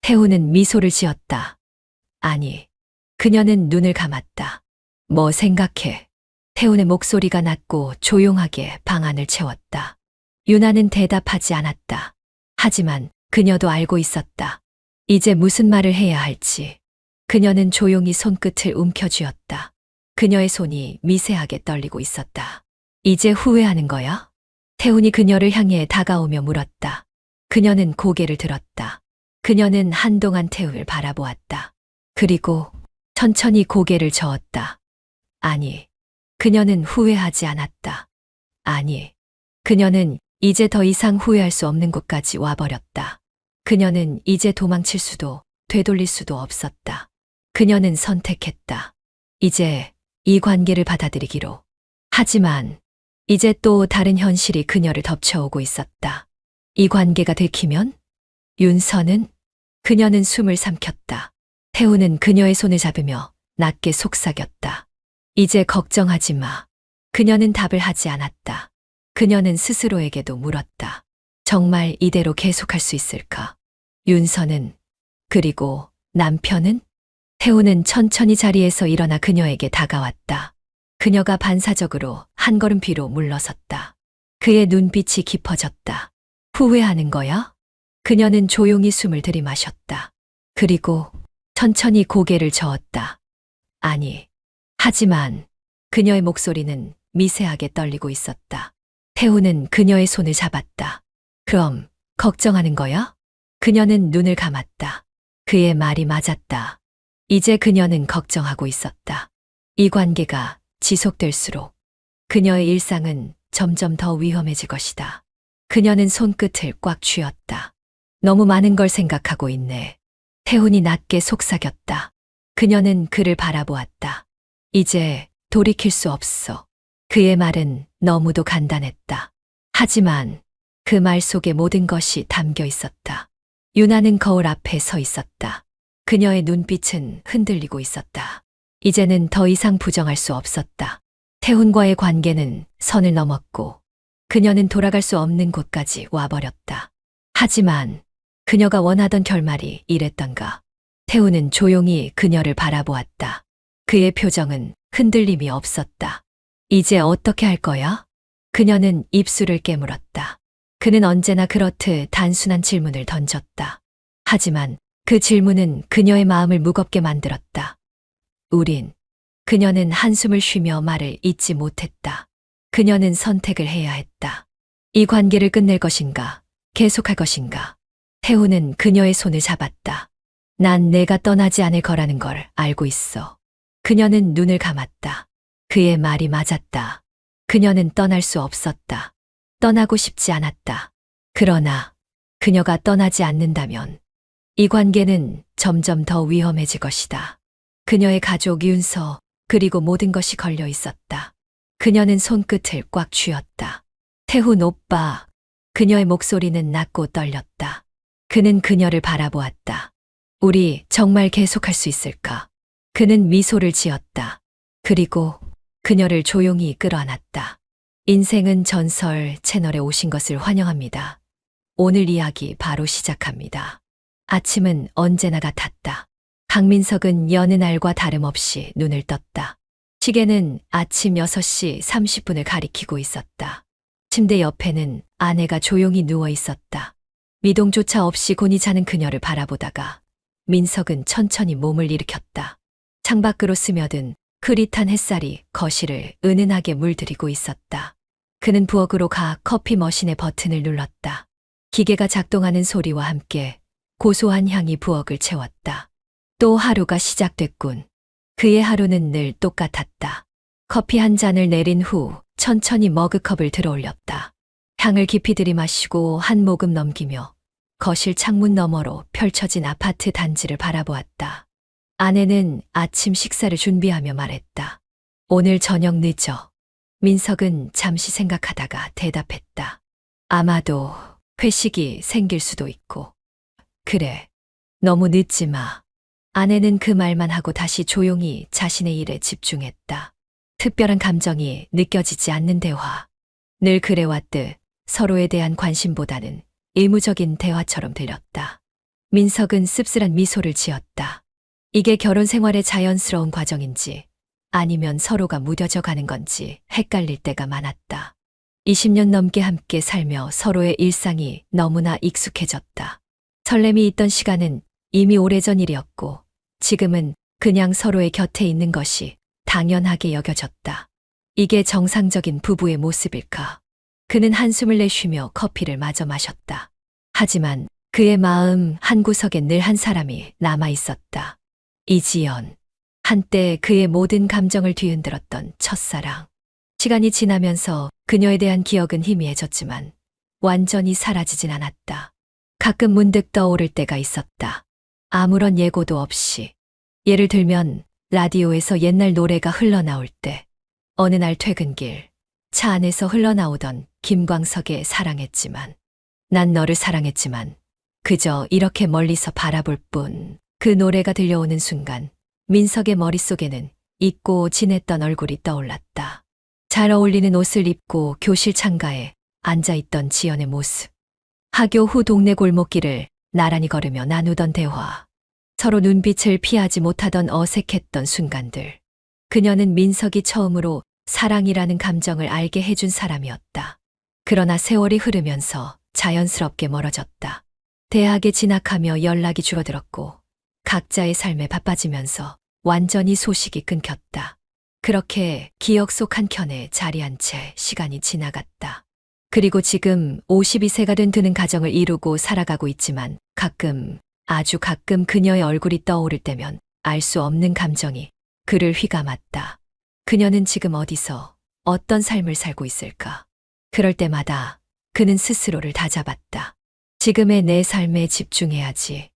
태훈은 미소를 지었다. 아니, 그녀는 눈을 감았다. 뭐 생각해? 태훈의 목소리가 낮고 조용하게 방 안을 채웠다. 유나는 대답하지 않았다. 하지만 그녀도 알고 있었다. 이제 무슨 말을 해야 할지. 그녀는 조용히 손끝을 움켜쥐었다. 그녀의 손이 미세하게 떨리고 있었다. 이제 후회하는 거야? 태훈이 그녀를 향해 다가오며 물었다. 그녀는 고개를 들었다. 그녀는 한동안 태훈을 바라보았다. 그리고 천천히 고개를 저었다. 아니, 그녀는 후회하지 않았다. 아니, 그녀는 이제 더 이상 후회할 수 없는 곳까지 와버렸다. 그녀는 이제 도망칠 수도 되돌릴 수도 없었다. 그녀는 선택했다. 이제 이 관계를 받아들이기로. 하지만 이제 또 다른 현실이 그녀를 덮쳐오고 있었다. 이 관계가 들키면? 윤서는? 그녀는 숨을 삼켰다. 태훈은 그녀의 손을 잡으며 낮게 속삭였다. 이제 걱정하지 마. 그녀는 답을 하지 않았다. 그녀는 스스로에게도 물었다. 정말 이대로 계속할 수 있을까? 윤서는, 그리고 남편은? 태우는 천천히 자리에서 일어나 그녀에게 다가왔다. 그녀가 반사적으로 한 걸음 뒤로 물러섰다. 그의 눈빛이 깊어졌다. 후회하는 거야? 그녀는 조용히 숨을 들이마셨다. 그리고 천천히 고개를 저었다. 아니. 하지만 그녀의 목소리는 미세하게 떨리고 있었다. 태우는 그녀의 손을 잡았다. 그럼 걱정하는 거야? 그녀는 눈을 감았다. 그의 말이 맞았다. 이제 그녀는 걱정하고 있었다. 이 관계가 지속될수록 그녀의 일상은 점점 더 위험해질 것이다. 그녀는 손끝을 꽉 쥐었다. 너무 많은 걸 생각하고 있네. 태훈이 낮게 속삭였다. 그녀는 그를 바라보았다. 이제 돌이킬 수 없어. 그의 말은 너무도 간단했다. 하지만 그 말 속에 모든 것이 담겨 있었다. 유나는 거울 앞에 서 있었다. 그녀의 눈빛은 흔들리고 있었다. 이제는 더 이상 부정할 수 없었다. 태훈과의 관계는 선을 넘었고 그녀는 돌아갈 수 없는 곳까지 와버렸다. 하지만 그녀가 원하던 결말이 이랬던가. 태훈은 조용히 그녀를 바라보았다. 그의 표정은 흔들림이 없었다. 이제 어떻게 할 거야? 그녀는 입술을 깨물었다. 그는 언제나 그렇듯 단순한 질문을 던졌다. 하지만 그 질문은 그녀의 마음을 무겁게 만들었다. 그녀는 한숨을 쉬며 말을 잇지 못했다. 그녀는 선택을 해야 했다. 이 관계를 끝낼 것인가, 계속할 것인가. 태훈은 그녀의 손을 잡았다. 난 내가 떠나지 않을 거라는 걸 알고 있어. 그녀는 눈을 감았다. 그의 말이 맞았다. 그녀는 떠날 수 없었다. 떠나고 싶지 않았다. 그러나 그녀가 떠나지 않는다면 이 관계는 점점 더 위험해질 것이다. 그녀의 가족 윤서, 그리고 모든 것이 걸려 있었다. 그녀는 손끝을 꽉 쥐었다. 태훈 오빠. 그녀의 목소리는 낮고 떨렸다. 그는 그녀를 바라보았다. 우리 정말 계속할 수 있을까? 그는 미소를 지었다. 그리고 그녀를 조용히 끌어안았다. 인생은 전설 채널에 오신 것을 환영합니다. 오늘 이야기 바로 시작합니다. 아침은 언제나 같았다. 강민석은 여느 날과 다름없이 눈을 떴다. 시계는 아침 6시 30분을 가리키고 있었다. 침대 옆에는 아내가 조용히 누워 있었다. 미동조차 없이 곤히 자는 그녀를 바라보다가 민석은 천천히 몸을 일으켰다. 창밖으로 스며든 흐릿한 햇살이 거실을 은은하게 물들이고 있었다. 그는 부엌으로 가 커피 머신의 버튼을 눌렀다. 기계가 작동하는 소리와 함께 고소한 향이 부엌을 채웠다. 또 하루가 시작됐군. 그의 하루는 늘 똑같았다. 커피 한 잔을 내린 후 천천히 머그컵을 들어올렸다. 향을 깊이 들이마시고 한 모금 넘기며 거실 창문 너머로 펼쳐진 아파트 단지를 바라보았다. 아내는 아침 식사를 준비하며 말했다. 오늘 저녁 늦어. 민석은 잠시 생각하다가 대답했다. 아마도 회식이 생길 수도 있고. 그래, 너무 늦지 마. 아내는 그 말만 하고 다시 조용히 자신의 일에 집중했다. 특별한 감정이 느껴지지 않는 대화. 늘 그래왔듯 서로에 대한 관심보다는 의무적인 대화처럼 들렸다. 민석은 씁쓸한 미소를 지었다. 이게 결혼 생활의 자연스러운 과정인지 아니면 서로가 무뎌져 가는 건지 헷갈릴 때가 많았다. 20년 넘게 함께 살며 서로의 일상이 너무나 익숙해졌다. 설렘이 있던 시간은 이미 오래전 일이었고 지금은 그냥 서로의 곁에 있는 것이 당연하게 여겨졌다. 이게 정상적인 부부의 모습일까? 그는 한숨을 내쉬며 커피를 마저 마셨다. 하지만 그의 마음 한구석엔 늘 한 사람이 남아 있었다. 이지연. 한때 그의 모든 감정을 뒤흔들었던 첫사랑. 시간이 지나면서 그녀에 대한 기억은 희미해졌지만 완전히 사라지진 않았다. 가끔 문득 떠오를 때가 있었다. 아무런 예고도 없이. 예를 들면 라디오에서 옛날 노래가 흘러나올 때, 어느 날 퇴근길, 차 안에서 흘러나오던 김광석의 사랑했지만, 난 너를 사랑했지만, 그저 이렇게 멀리서 바라볼 뿐. 그 노래가 들려오는 순간 민석의 머릿속에는 잊고 지냈던 얼굴이 떠올랐다. 잘 어울리는 옷을 입고 교실 창가에 앉아있던 지연의 모습. 학교 후 동네 골목길을 나란히 걸으며 나누던 대화. 서로 눈빛을 피하지 못하던 어색했던 순간들. 그녀는 민석이 처음으로 사랑이라는 감정을 알게 해준 사람이었다. 그러나 세월이 흐르면서 자연스럽게 멀어졌다. 대학에 진학하며 연락이 줄어들었고 각자의 삶에 바빠지면서 완전히 소식이 끊겼다. 그렇게 기억 속 한켠에 자리한 채 시간이 지나갔다. 그리고 지금 52세가 된 그는 가정을 이루고 살아가고 있지만 가끔, 아주 가끔 그녀의 얼굴이 떠오를 때면 알 수 없는 감정이 그를 휘감았다. 그녀는 지금 어디서 어떤 삶을 살고 있을까? 그럴 때마다 그는 스스로를 다잡았다. 지금의 내 삶에 집중해야지.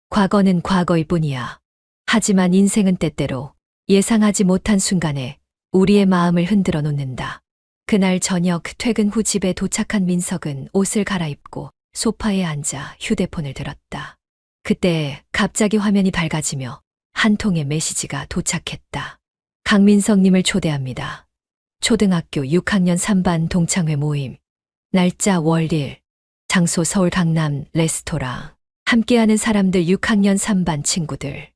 과거는 과거일 뿐이야. 하지만 인생은 때때로 예상하지 못한 순간에 우리의 마음을 흔들어 놓는다. 그날 저녁 퇴근 후 집에 도착한 민석은 옷을 갈아입고 소파에 앉아 휴대폰을 들었다. 그때 갑자기 화면이 밝아지며 한 통의 메시지가 도착했다. 강민석님을 초대합니다. 초등학교 6학년 3반 동창회 모임. 날짜 월일. 장소 서울 강남 레스토랑. 함께하는 사람들 6학년 3반 친구들.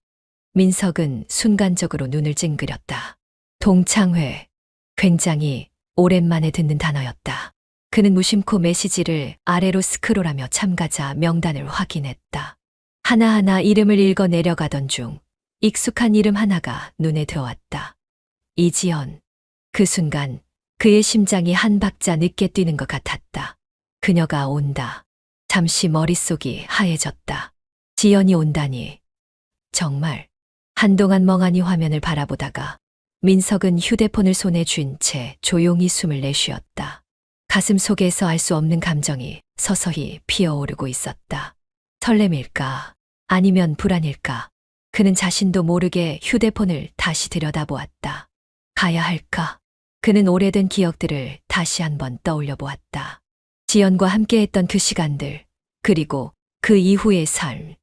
민석은 순간적으로 눈을 찡그렸다. 동창회. 굉장히 오랜만에 듣는 단어였다. 그는 무심코 메시지를 아래로 스크롤하며 참가자 명단을 확인했다. 하나하나 이름을 읽어 내려가던 중 익숙한 이름 하나가 눈에 들어왔다. 이지연. 그 순간 그의 심장이 한 박자 늦게 뛰는 것 같았다. 그녀가 온다. 잠시 머릿속이 하얘졌다. 지연이 온다니. 정말. 한동안 멍하니 화면을 바라보다가 민석은 휴대폰을 손에 쥔 채 조용히 숨을 내쉬었다. 가슴 속에서 알 수 없는 감정이 서서히 피어오르고 있었다. 설렘일까? 아니면 불안일까? 그는 자신도 모르게 휴대폰을 다시 들여다보았다. 가야 할까? 그는 오래된 기억들을 다시 한번 떠올려 보았다. 지연과 함께했던 그 시간들, 그리고 그 이후의 삶.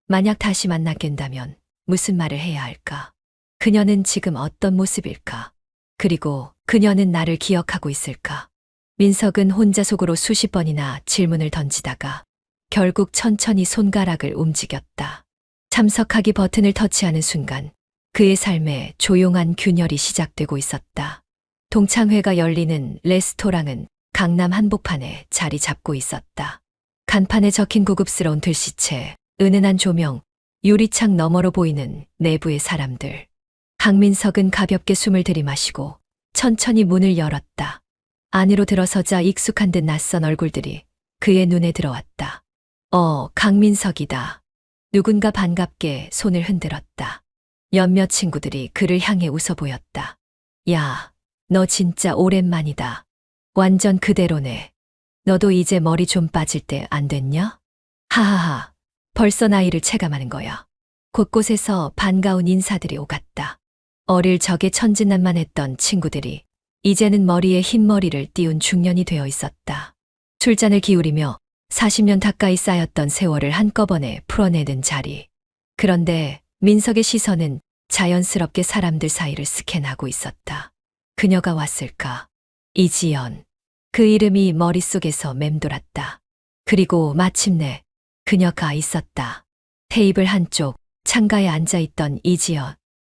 만약 다시 만나게 된다면 무슨 말을 해야 할까? 그녀는 지금 어떤 모습일까? 그리고 그녀는 나를 기억하고 있을까? 민석은 혼자 속으로 수십 번이나 질문을 던지다가 결국 천천히 손가락을 움직였다. 참석하기 버튼을 터치하는 순간 그의 삶에 조용한 균열이 시작되고 있었다. 동창회가 열리는 레스토랑은 강남 한복판에 자리 잡고 있었다. 간판에 적힌 고급스러운 글씨체, 은은한 조명, 유리창 너머로 보이는 내부의 사람들. 강민석은 가볍게 숨을 들이마시고 천천히 문을 열었다. 안으로 들어서자 익숙한 듯 낯선 얼굴들이 그의 눈에 들어왔다. 강민석이다. 누군가 반갑게 손을 흔들었다. 몇몇 친구들이 그를 향해 웃어 보였다. 야, 너 진짜 오랜만이다. 완전 그대로네. 너도 이제 머리 좀 빠질 때 안 됐냐? 하하하, 벌써 나이를 체감하는 거야. 곳곳에서 반가운 인사들이 오갔다. 어릴 적에 천진난만했던 친구들이 이제는 머리에 흰머리를 띄운 중년이 되어 있었다. 술잔을 기울이며 40년 가까이 쌓였던 세월을 한꺼번에 풀어내는 자리. 그런데 민석의 시선은 자연스럽게 사람들 사이를 스캔하고 있었다. 그녀가 왔을까? 이지연. 그 이름이 머릿속에서 맴돌았다. 그리고 마침내 그녀가 있었다. 테이블 한쪽 창가에 앉아있던 이지연.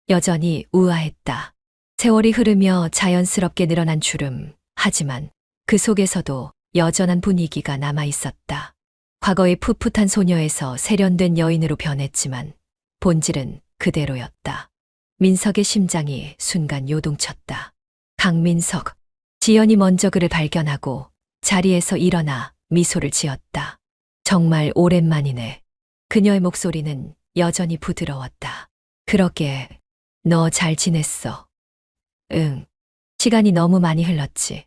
여전히 우아했다. 세월이 흐르며 자연스럽게 늘어난 주름. 하지만 그 속에서도 여전한 분위기가 남아 있었다. 과거의 풋풋한 소녀에서 세련된 여인으로 변했지만 본질은 그대로였다. 민석의 심장이 순간 요동쳤다. 강민석. 지연이 먼저 그를 발견하고 자리에서 일어나 미소를 지었다. 정말 오랜만이네. 그녀의 목소리는 여전히 부드러웠다. 그러게, 너 잘 지냈어? 응. 시간이 너무 많이 흘렀지.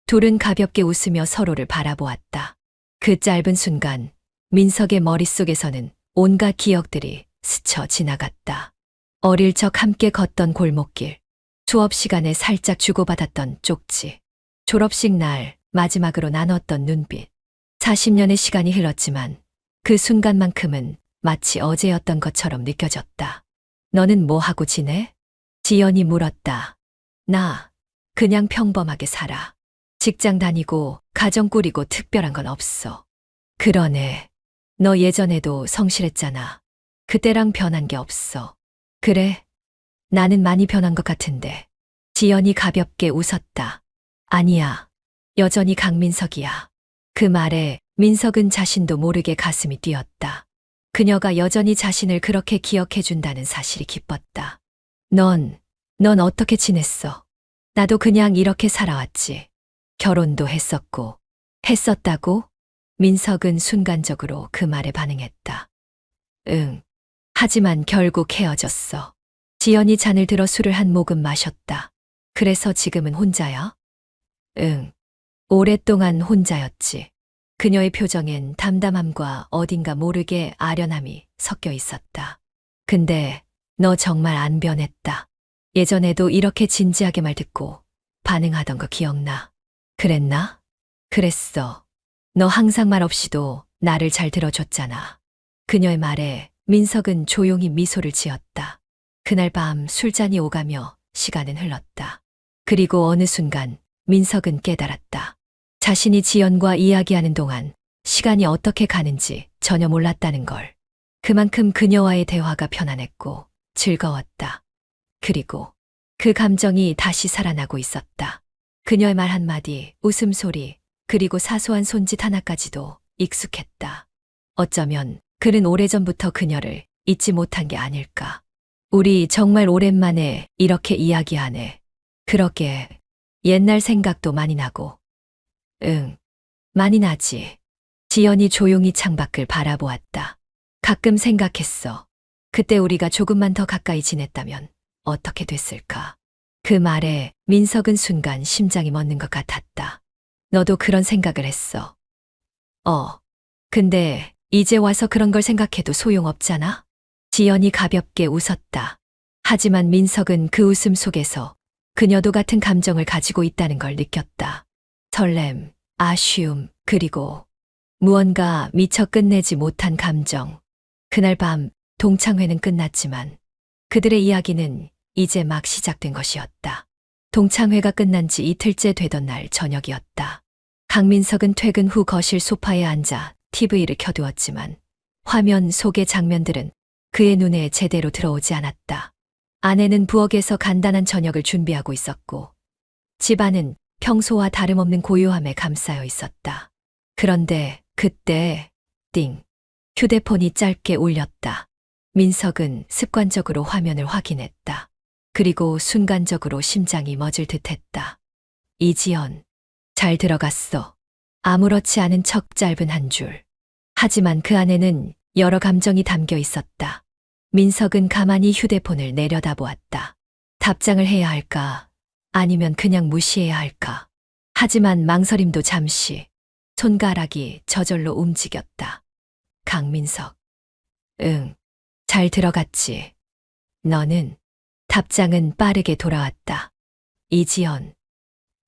둘은 가볍게 웃으며 서로를 바라보았다. 그 짧은 순간 민석의 머릿속에서는 온갖 기억들이 스쳐 지나갔다. 어릴 적 함께 걷던 골목길, 수업 시간에 살짝 주고받았던 쪽지, 졸업식 날 마지막으로 나눴던 눈빛. 40년의 시간이 흘렀지만 그 순간만큼은 마치 어제였던 것처럼 느껴졌다. 너는 뭐 하고 지내? 지연이 물었다. 나 그냥 평범하게 살아. 직장 다니고 가정 꾸리고 특별한 건 없어. 그러네. 너 예전에도 성실했잖아. 그때랑 변한 게 없어. 그래? 나는 많이 변한 것 같은데. 지연이 가볍게 웃었다. 아니야. 여전히 강민석이야. 그 말에 민석은 자신도 모르게 가슴이 뛰었다. 그녀가 여전히 자신을 그렇게 기억해준다는 사실이 기뻤다. 넌 어떻게 지냈어? 나도 그냥 이렇게 살아왔지. 결혼도 했었고. 했었다고? 민석은 순간적으로 그 말에 반응했다. 응. 하지만 결국 헤어졌어. 지연이 잔을 들어 술을 한 모금 마셨다. 그래서 지금은 혼자야? 응. 오랫동안 혼자였지. 그녀의 표정엔 담담함과 어딘가 모르게 아련함이 섞여 있었다. 근데 너 정말 안 변했다. 예전에도 이렇게 진지하게 말 듣고 반응하던 거 기억나? 그랬나? 그랬어. 너 항상 말 없이도 나를 잘 들어줬잖아. 그녀의 말에 민석은 조용히 미소를 지었다. 그날 밤 술잔이 오가며 시간은 흘렀다. 그리고 어느 순간 민석은 깨달았다. 자신이 지연과 이야기하는 동안 시간이 어떻게 가는지 전혀 몰랐다는 걸. 그만큼 그녀와의 대화가 편안했고 즐거웠다. 그리고 그 감정이 다시 살아나고 있었다. 그녀의 말 한마디, 웃음소리, 그리고 사소한 손짓 하나까지도 익숙했다. 어쩌면 그는 오래전부터 그녀를 잊지 못한 게 아닐까. 우리 정말 오랜만에 이렇게 이야기하네. 그러게 옛날 생각도 많이 나고. 응, 많이 나지. 지연이 조용히 창밖을 바라보았다. 가끔 생각했어. 그때 우리가 조금만 더 가까이 지냈다면 어떻게 됐을까? 그 말에 민석은 순간 심장이 멎는 것 같았다. 너도 그런 생각을 했어. 근데 이제 와서 그런 걸 생각해도 소용없잖아? 지연이 가볍게 웃었다. 하지만 민석은 그 웃음 속에서 그녀도 같은 감정을 가지고 있다는 걸 느꼈다. 설렘, 아쉬움, 그리고 무언가 미처 끝내지 못한 감정. 그날 밤 동창회는 끝났지만 그들의 이야기는 이제 막 시작된 것이었다. 동창회가 끝난 지 이틀째 되던 날 저녁이었다. 강민석은 퇴근 후 거실 소파에 앉아 TV를 켜두었지만 화면 속의 장면들은 그의 눈에 제대로 들어오지 않았다. 아내는 부엌에서 간단한 저녁을 준비하고 있었고 집안은 평소와 다름없는 고요함에 감싸여 있었다. 그런데 그때 띵! 휴대폰이 짧게 울렸다. 민석은 습관적으로 화면을 확인했다. 그리고 순간적으로 심장이 멎을 듯했다. 이지연, 잘 들어갔어. 아무렇지 않은 척 짧은 한 줄. 하지만 그 안에는 여러 감정이 담겨 있었다. 민석은 가만히 휴대폰을 내려다보았다. 답장을 해야 할까? 아니면 그냥 무시해야 할까? 하지만 망설임도 잠시. 손가락이 저절로 움직였다. 강민석. 응, 잘 들어갔지. 너는? 답장은 빠르게 돌아왔다. 이지연.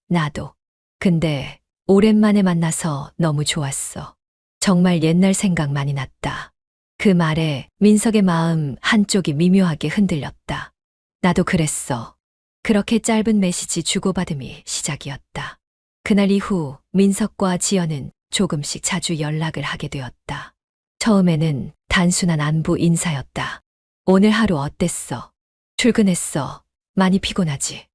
나도. 근데 오랜만에 만나서 너무 좋았어. 정말 옛날 생각 많이 났다. 그 말에 민석의 마음 한쪽이 미묘하게 흔들렸다. 나도 그랬어. 그렇게 짧은 메시지 주고받음이 시작이었다. 그날 이후 민석과 지연은 조금씩 자주 연락을 하게 되었다. 처음에는 단순한 안부 인사였다. 오늘 하루 어땠어? 출근했어. 많이 피곤하지?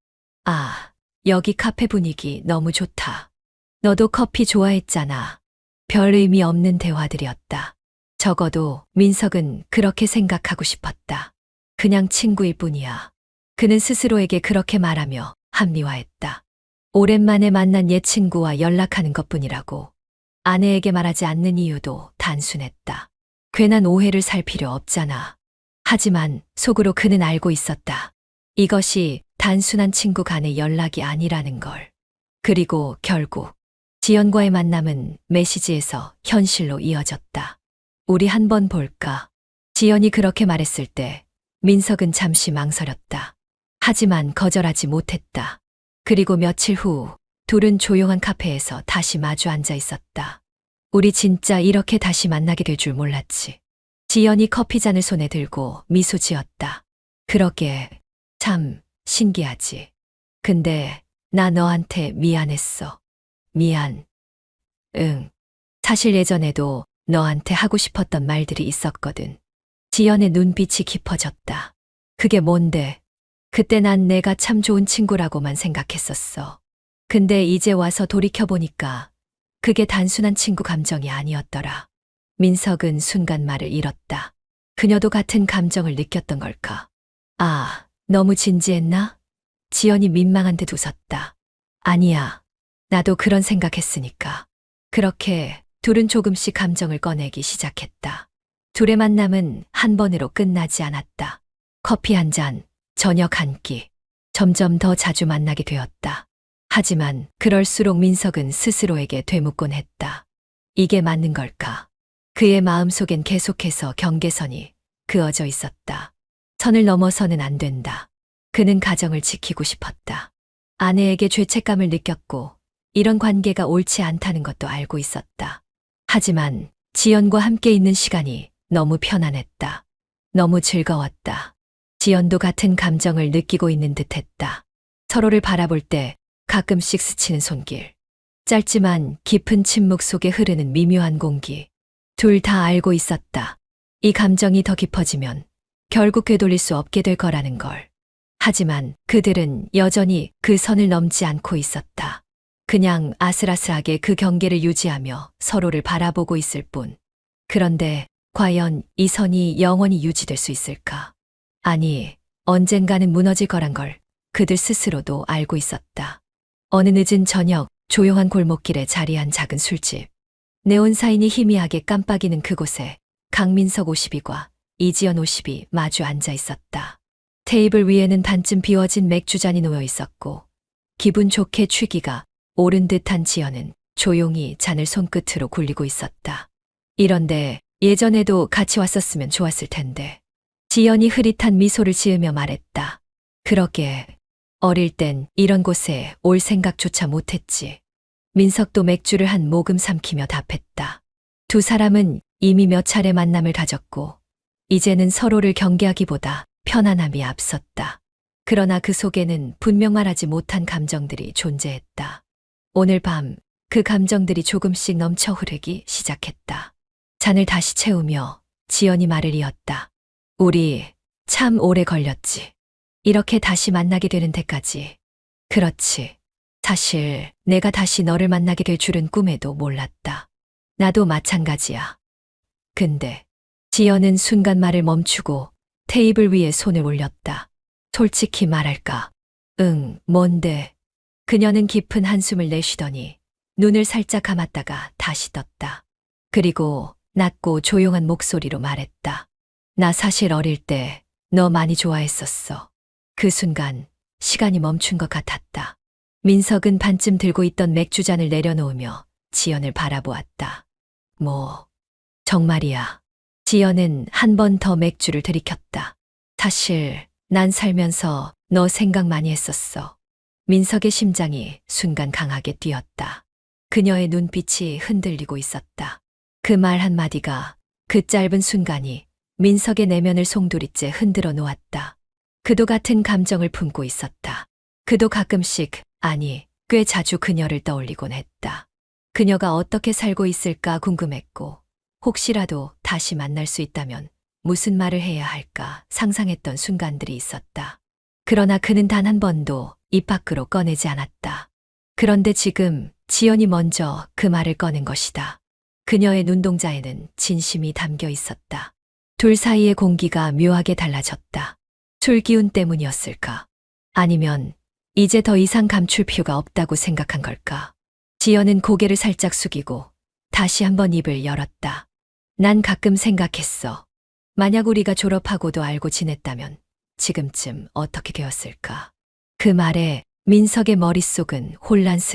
아, 여기 카페 분위기 너무 좋다. 너도 커피 좋아했잖아. 별 의미 없는 대화들이었다. 적어도 민석은 그렇게 생각하고 싶었다. 그냥 친구일 뿐이야. 그는 스스로에게 그렇게 말하며 합리화했다. 오랜만에 만난 옛 친구와 연락하는 것뿐이라고. 아내에게 말하지 않는 이유도 단순했다. 괜한 오해를 살 필요 없잖아. 하지만 속으로 그는 알고 있었다. 이것이 단순한 친구 간의 연락이 아니라는 걸. 그리고 결국 지연과의 만남은 메시지에서 현실로 이어졌다. 우리 한번 볼까? 지연이 그렇게 말했을 때 민석은 잠시 망설였다. 하지만 거절하지 못했다. 그리고 며칠 후 둘은 조용한 카페에서 다시 마주 앉아 있었다. 우리 진짜 이렇게 다시 만나게 될 줄 몰랐지. 지연이 커피잔을 손에 들고 미소 지었다. 그러게, 참, 신기하지. 근데 나 너한테 미안했어. 미안. 응. 사실 예전에도 너한테 하고 싶었던 말들이 있었거든. 지연의 눈빛이 깊어졌다. 그게 뭔데? 그때 난 내가 참 좋은 친구라고만 생각했었어. 근데 이제 와서 돌이켜보니까 그게 단순한 친구 감정이 아니었더라. 민석은 순간 말을 잃었다. 그녀도 같은 감정을 느꼈던 걸까? 아, 너무 진지했나? 지연이 민망한 듯 웃었다. 아니야. 나도 그런 생각했으니까. 그렇게 둘은 조금씩 감정을 꺼내기 시작했다. 둘의 만남은 한 번으로 끝나지 않았다. 커피 한 잔, 저녁 한 끼. 점점 더 자주 만나게 되었다. 하지만 그럴수록 민석은 스스로에게 되묻곤 했다. 이게 맞는 걸까? 그의 마음속엔 계속해서 경계선이 그어져 있었다. 선을 넘어서는 안 된다. 그는 가정을 지키고 싶었다. 아내에게 죄책감을 느꼈고 이런 관계가 옳지 않다는 것도 알고 있었다. 하지만 지연과 함께 있는 시간이 너무 편안했다. 너무 즐거웠다. 지연도 같은 감정을 느끼고 있는 듯했다. 서로를 바라볼 때 가끔씩 스치는 손길. 짧지만 깊은 침묵 속에 흐르는 미묘한 공기. 둘 다 알고 있었다. 이 감정이 더 깊어지면 결국 되돌릴 수 없게 될 거라는 걸. 하지만 그들은 여전히 그 선을 넘지 않고 있었다. 그냥 아슬아슬하게 그 경계를 유지하며 서로를 바라보고 있을 뿐. 그런데 과연 이 선이 영원히 유지될 수 있을까? 아니, 언젠가는 무너질 거란 걸 그들 스스로도 알고 있었다. 어느 늦은 저녁, 조용한 골목길에 자리한 작은 술집. 네온 사인이 희미하게 깜빡이는 그곳에 강민석 50이과 이지연 50이 마주 앉아 있었다. 테이블 위에는 반쯤 비워진 맥주잔이 놓여 있었고 기분 좋게 취기가 오른 듯한 지연은 조용히 잔을 손끝으로 굴리고 있었다. 이런데 예전에도 같이 왔었으면 좋았을 텐데. 지연이 흐릿한 미소를 지으며 말했다. 그러게 어릴 땐 이런 곳에 올 생각조차 못했지. 민석도 맥주를 한 모금 삼키며 답했다. 두 사람은 이미 몇 차례 만남을 가졌고 이제는 서로를 경계하기보다 편안함이 앞섰다. 그러나 그 속에는 분명 말하지 못한 감정들이 존재했다. 오늘 밤 그 감정들이 조금씩 넘쳐 흐르기 시작했다. 잔을 다시 채우며 지연이 말을 이었다. 우리 참 오래 걸렸지. 이렇게 다시 만나게 되는 데까지. 그렇지. 사실 내가 다시 너를 만나게 될 줄은 꿈에도 몰랐다. 나도 마찬가지야. 근데 지연은 순간 말을 멈추고 테이블 위에 손을 올렸다. 솔직히 말할까? 응, 뭔데? 그녀는 깊은 한숨을 내쉬더니 눈을 살짝 감았다가 다시 떴다. 그리고 낮고 조용한 목소리로 말했다. 나 사실 어릴 때 너 많이 좋아했었어. 그 순간 시간이 멈춘 것 같았다. 민석은 반쯤 들고 있던 맥주잔을 내려놓으며 지연을 바라보았다. 뭐, 정말이야. 지연은 한 번 더 맥주를 들이켰다. 사실 난 살면서 너 생각 많이 했었어. 민석의 심장이 순간 강하게 뛰었다. 그녀의 눈빛이 흔들리고 있었다. 그 말 한마디가 그 짧은 순간이 민석의 내면을 송두리째 흔들어 놓았다. 그도 같은 감정을 품고 있었다. 그도 가끔씩, 아니, 꽤 자주 그녀를 떠올리곤 했다. 그녀가 어떻게 살고 있을까 궁금했고, 혹시라도 다시 만날 수 있다면 무슨 말을 해야 할까 상상했던 순간들이 있었다. 그러나 그는 단 한 번도 입 밖으로 꺼내지 않았다. 그런데 지금 지연이 먼저 그 말을 꺼낸 것이다. 그녀의 눈동자에는 진심이 담겨 있었다. 둘 사이의 공기가 묘하게 달라졌다. 술 기운 때문이었을까? 아니면 이제 더 이상 감출 필요가 없다고 생각한 걸까? 지연은 고개를 살짝 숙이고 다시 한번 입을 열었다. 난 가끔 생각했어. 만약 우리가 졸업하고도 알고 지냈다면 지금쯤 어떻게 되었을까? 그 말에 민석의 머릿속은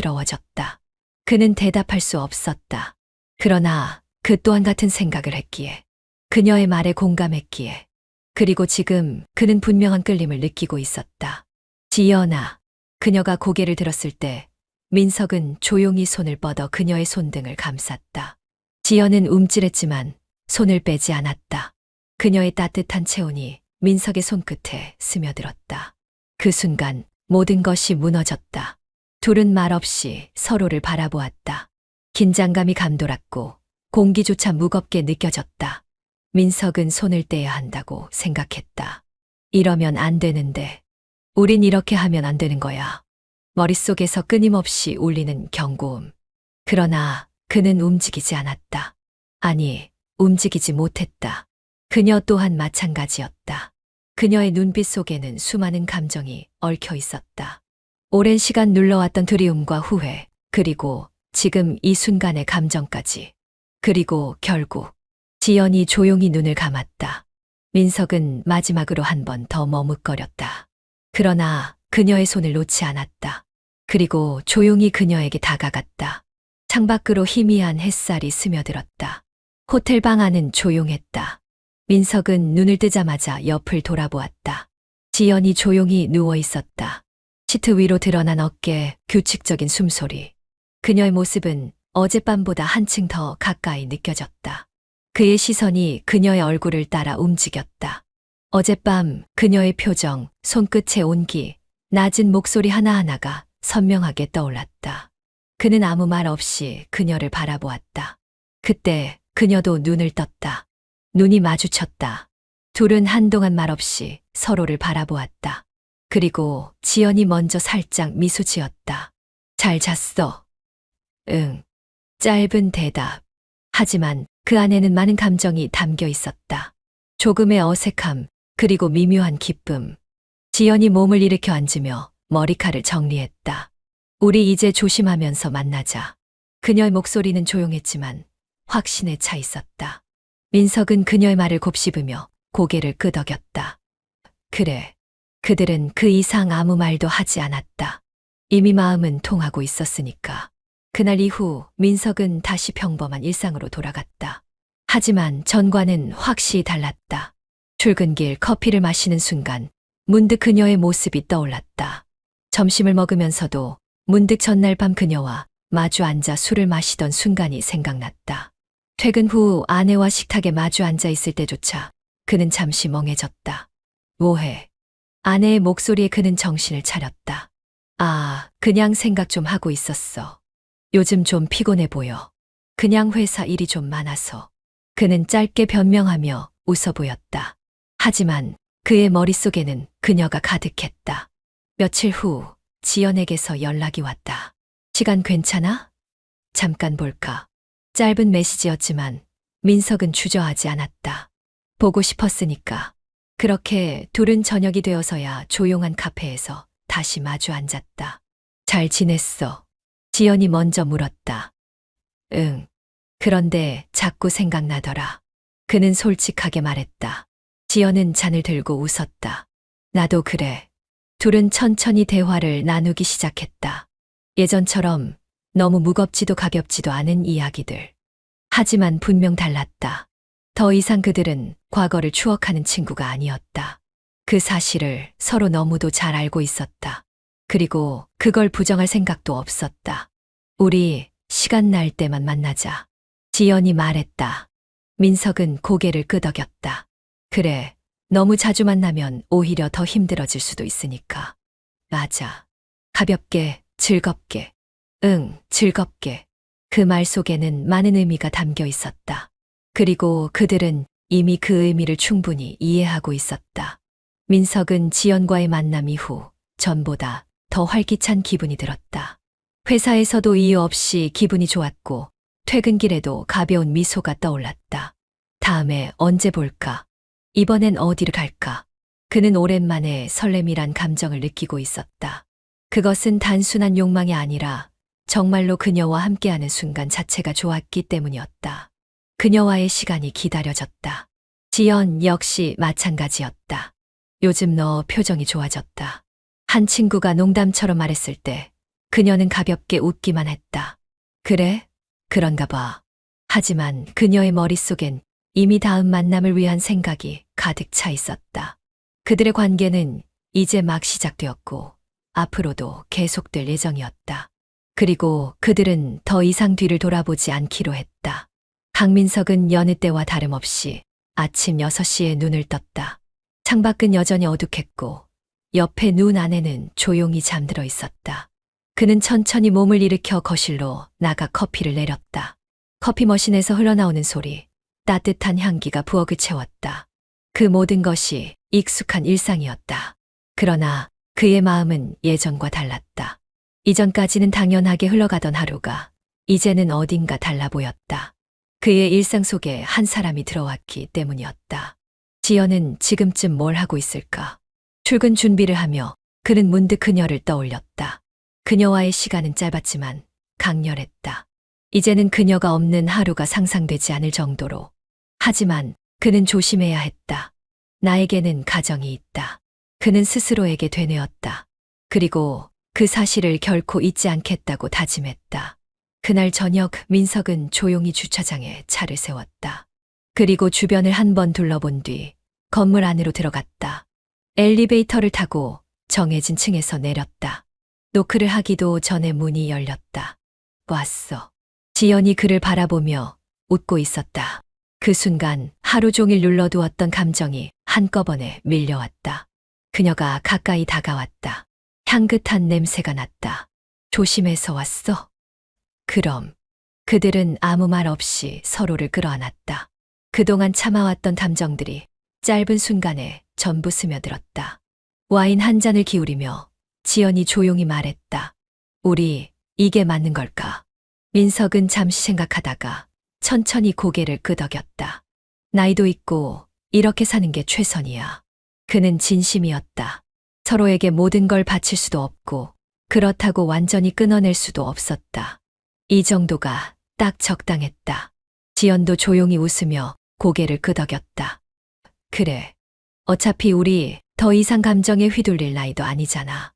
혼란스러워졌다. 그는 대답할 수 없었다. 그러나 그 또한 같은 생각을 했기에, 그녀의 말에 공감했기에, 그리고 지금 그는 분명한 끌림을 느끼고 있었다. 지연아. 그녀가 고개를 들었을 때 민석은 조용히 손을 뻗어 그녀의 손등을 감쌌다. 지연은 움찔했지만 손을 빼지 않았다. 그녀의 따뜻한 체온이 민석의 손끝에 스며들었다. 그 순간 모든 것이 무너졌다. 둘은 말없이 서로를 바라보았다. 긴장감이 감돌았고 공기조차 무겁게 느껴졌다. 민석은 손을 떼야 한다고 생각했다. 이러면 안 되는데. 우린 이렇게 하면 안 되는 거야. 머릿속에서 끊임없이 울리는 경고음. 그러나 그는 움직이지 않았다. 아니, 움직이지 못했다. 그녀 또한 마찬가지였다. 그녀의 눈빛 속에는 수많은 감정이 얽혀 있었다. 오랜 시간 눌러왔던 두려움과 후회, 그리고 지금 이 순간의 감정까지. 그리고 결국 지연이 조용히 눈을 감았다. 민석은 마지막으로 한 번 더 머뭇거렸다. 그러나 그녀의 손을 놓지 않았다. 그리고 조용히 그녀에게 다가갔다. 창밖으로 희미한 햇살이 스며들었다. 호텔 방 안은 조용했다. 민석은 눈을 뜨자마자 옆을 돌아보았다. 지연이 조용히 누워 있었다. 시트 위로 드러난 어깨, 규칙적인 숨소리. 그녀의 모습은 어젯밤보다 한층 더 가까이 느껴졌다. 그의 시선이 그녀의 얼굴을 따라 움직였다. 어젯밤 그녀의 표정, 손끝의 온기, 낮은 목소리 하나하나가 선명하게 떠올랐다. 그는 아무 말 없이 그녀를 바라보았다. 그때 그녀도 눈을 떴다. 눈이 마주쳤다. 둘은 한동안 말없이 서로를 바라보았다. 그리고 지연이 먼저 살짝 미소 지었다. 잘 잤어? 응. 짧은 대답. 하지만 그 안에는 많은 감정이 담겨 있었다. 조금의 어색함, 그리고 미묘한 기쁨. 지연이 몸을 일으켜 앉으며 머리칼을 정리했다. 우리 이제 조심하면서 만나자. 그녀의 목소리는 조용했지만 확신에 차 있었다. 민석은 그녀의 말을 곱씹으며 고개를 끄덕였다. 그래. 그들은 그 이상 아무 말도 하지 않았다. 이미 마음은 통하고 있었으니까. 그날 이후 민석은 다시 평범한 일상으로 돌아갔다. 하지만 전과는 확실히 달랐다. 출근길 커피를 마시는 순간 문득 그녀의 모습이 떠올랐다. 점심을 먹으면서도 문득 전날 밤 그녀와 마주 앉아 술을 마시던 순간이 생각났다. 퇴근 후 아내와 식탁에 마주 앉아 있을 때조차 그는 잠시 멍해졌다. 뭐해? 아내의 목소리에 그는 정신을 차렸다. 아, 그냥 생각 좀 하고 있었어. 요즘 좀 피곤해 보여. 그냥 회사 일이 좀 많아서. 그는 짧게 변명하며 웃어 보였다. 하지만 그의 머릿속에는 그녀가 가득했다. 며칠 후 지연에게서 연락이 왔다. 시간 괜찮아? 잠깐 볼까? 짧은 메시지였지만 민석은 주저하지 않았다. 보고 싶었으니까. 그렇게 둘은 저녁이 되어서야 조용한 카페에서 다시 마주 앉았다. 잘 지냈어? 지연이 먼저 물었다. 응. 그런데 자꾸 생각나더라. 그는 솔직하게 말했다. 지연은 잔을 들고 웃었다. 나도 그래. 둘은 천천히 대화를 나누기 시작했다. 예전처럼 너무 무겁지도 가볍지도 않은 이야기들. 하지만 분명 달랐다. 더 이상 그들은 과거를 추억하는 친구가 아니었다. 그 사실을 서로 너무도 잘 알고 있었다. 그리고 그걸 부정할 생각도 없었다. 우리 시간 날 때만 만나자. 지연이 말했다. 민석은 고개를 끄덕였다. 그래, 너무 자주 만나면 오히려 더 힘들어질 수도 있으니까. 맞아. 가볍게, 즐겁게. 응, 즐겁게. 그 말 속에는 많은 의미가 담겨 있었다. 그리고 그들은 이미 그 의미를 충분히 이해하고 있었다. 민석은 지연과의 만남 이후 전보다 더 활기찬 기분이 들었다. 회사에서도 이유 없이 기분이 좋았고 퇴근길에도 가벼운 미소가 떠올랐다. 다음에 언제 볼까? 이번엔 어디를 갈까? 그는 오랜만에 설렘이란 감정을 느끼고 있었다. 그것은 단순한 욕망이 아니라 정말로 그녀와 함께하는 순간 자체가 좋았기 때문이었다. 그녀와의 시간이 기다려졌다. 지연 역시 마찬가지였다. 요즘 너 표정이 좋아졌다. 한 친구가 농담처럼 말했을 때 그녀는 가볍게 웃기만 했다. 그래? 그런가 봐. 하지만 그녀의 머릿속엔 이미 다음 만남을 위한 생각이 가득 차 있었다. 그들의 관계는 이제 막 시작되었고 앞으로도 계속될 예정이었다. 그리고 그들은 더 이상 뒤를 돌아보지 않기로 했다. 강민석은 여느 때와 다름없이 아침 6시에 눈을 떴다. 창밖은 여전히 어둑했고 옆에 눈 안에는 조용히 잠들어 있었다. 그는 천천히 몸을 일으켜 거실로 나가 커피를 내렸다. 커피 머신에서 흘러나오는 소리, 따뜻한 향기가 부엌을 채웠다. 그 모든 것이 익숙한 일상이었다. 그러나 그의 마음은 예전과 달랐다. 이전까지는 당연하게 흘러가던 하루가 이제는 어딘가 달라 보였다. 그의 일상 속에 한 사람이 들어왔기 때문이었다. 지연은 지금쯤 뭘 하고 있을까? 출근 준비를 하며 그는 문득 그녀를 떠올렸다. 그녀와의 시간은 짧았지만 강렬했다. 이제는 그녀가 없는 하루가 상상되지 않을 정도로. 하지만 그는 조심해야 했다. 나에게는 가정이 있다. 그는 스스로에게 되뇌었다. 그리고 그 사실을 결코 잊지 않겠다고 다짐했다. 그날 저녁 민석은 조용히 주차장에 차를 세웠다. 그리고 주변을 한번 둘러본 뒤 건물 안으로 들어갔다. 엘리베이터를 타고 정해진 층에서 내렸다. 노크를 하기도 전에 문이 열렸다. 왔어. 지연이 그를 바라보며 웃고 있었다. 그 순간 하루 종일 눌러두었던 감정이 한꺼번에 밀려왔다. 그녀가 가까이 다가왔다. 향긋한 냄새가 났다. 조심해서 왔어? 그럼. 그들은 아무 말 없이 서로를 끌어안았다. 그동안 참아왔던 감정들이 짧은 순간에 전부 스며들었다. 와인 한 잔을 기울이며 지연이 조용히 말했다. 우리 이게 맞는 걸까? 민석은 잠시 생각하다가 천천히 고개를 끄덕였다. 나이도 있고 이렇게 사는 게 최선이야. 그는 진심이었다. 서로에게 모든 걸 바칠 수도 없고 그렇다고 완전히 끊어낼 수도 없었다. 이 정도가 딱 적당했다. 지연도 조용히 웃으며 고개를 끄덕였다. 그래. 어차피 우리 더 이상 감정에 휘둘릴 나이도 아니잖아.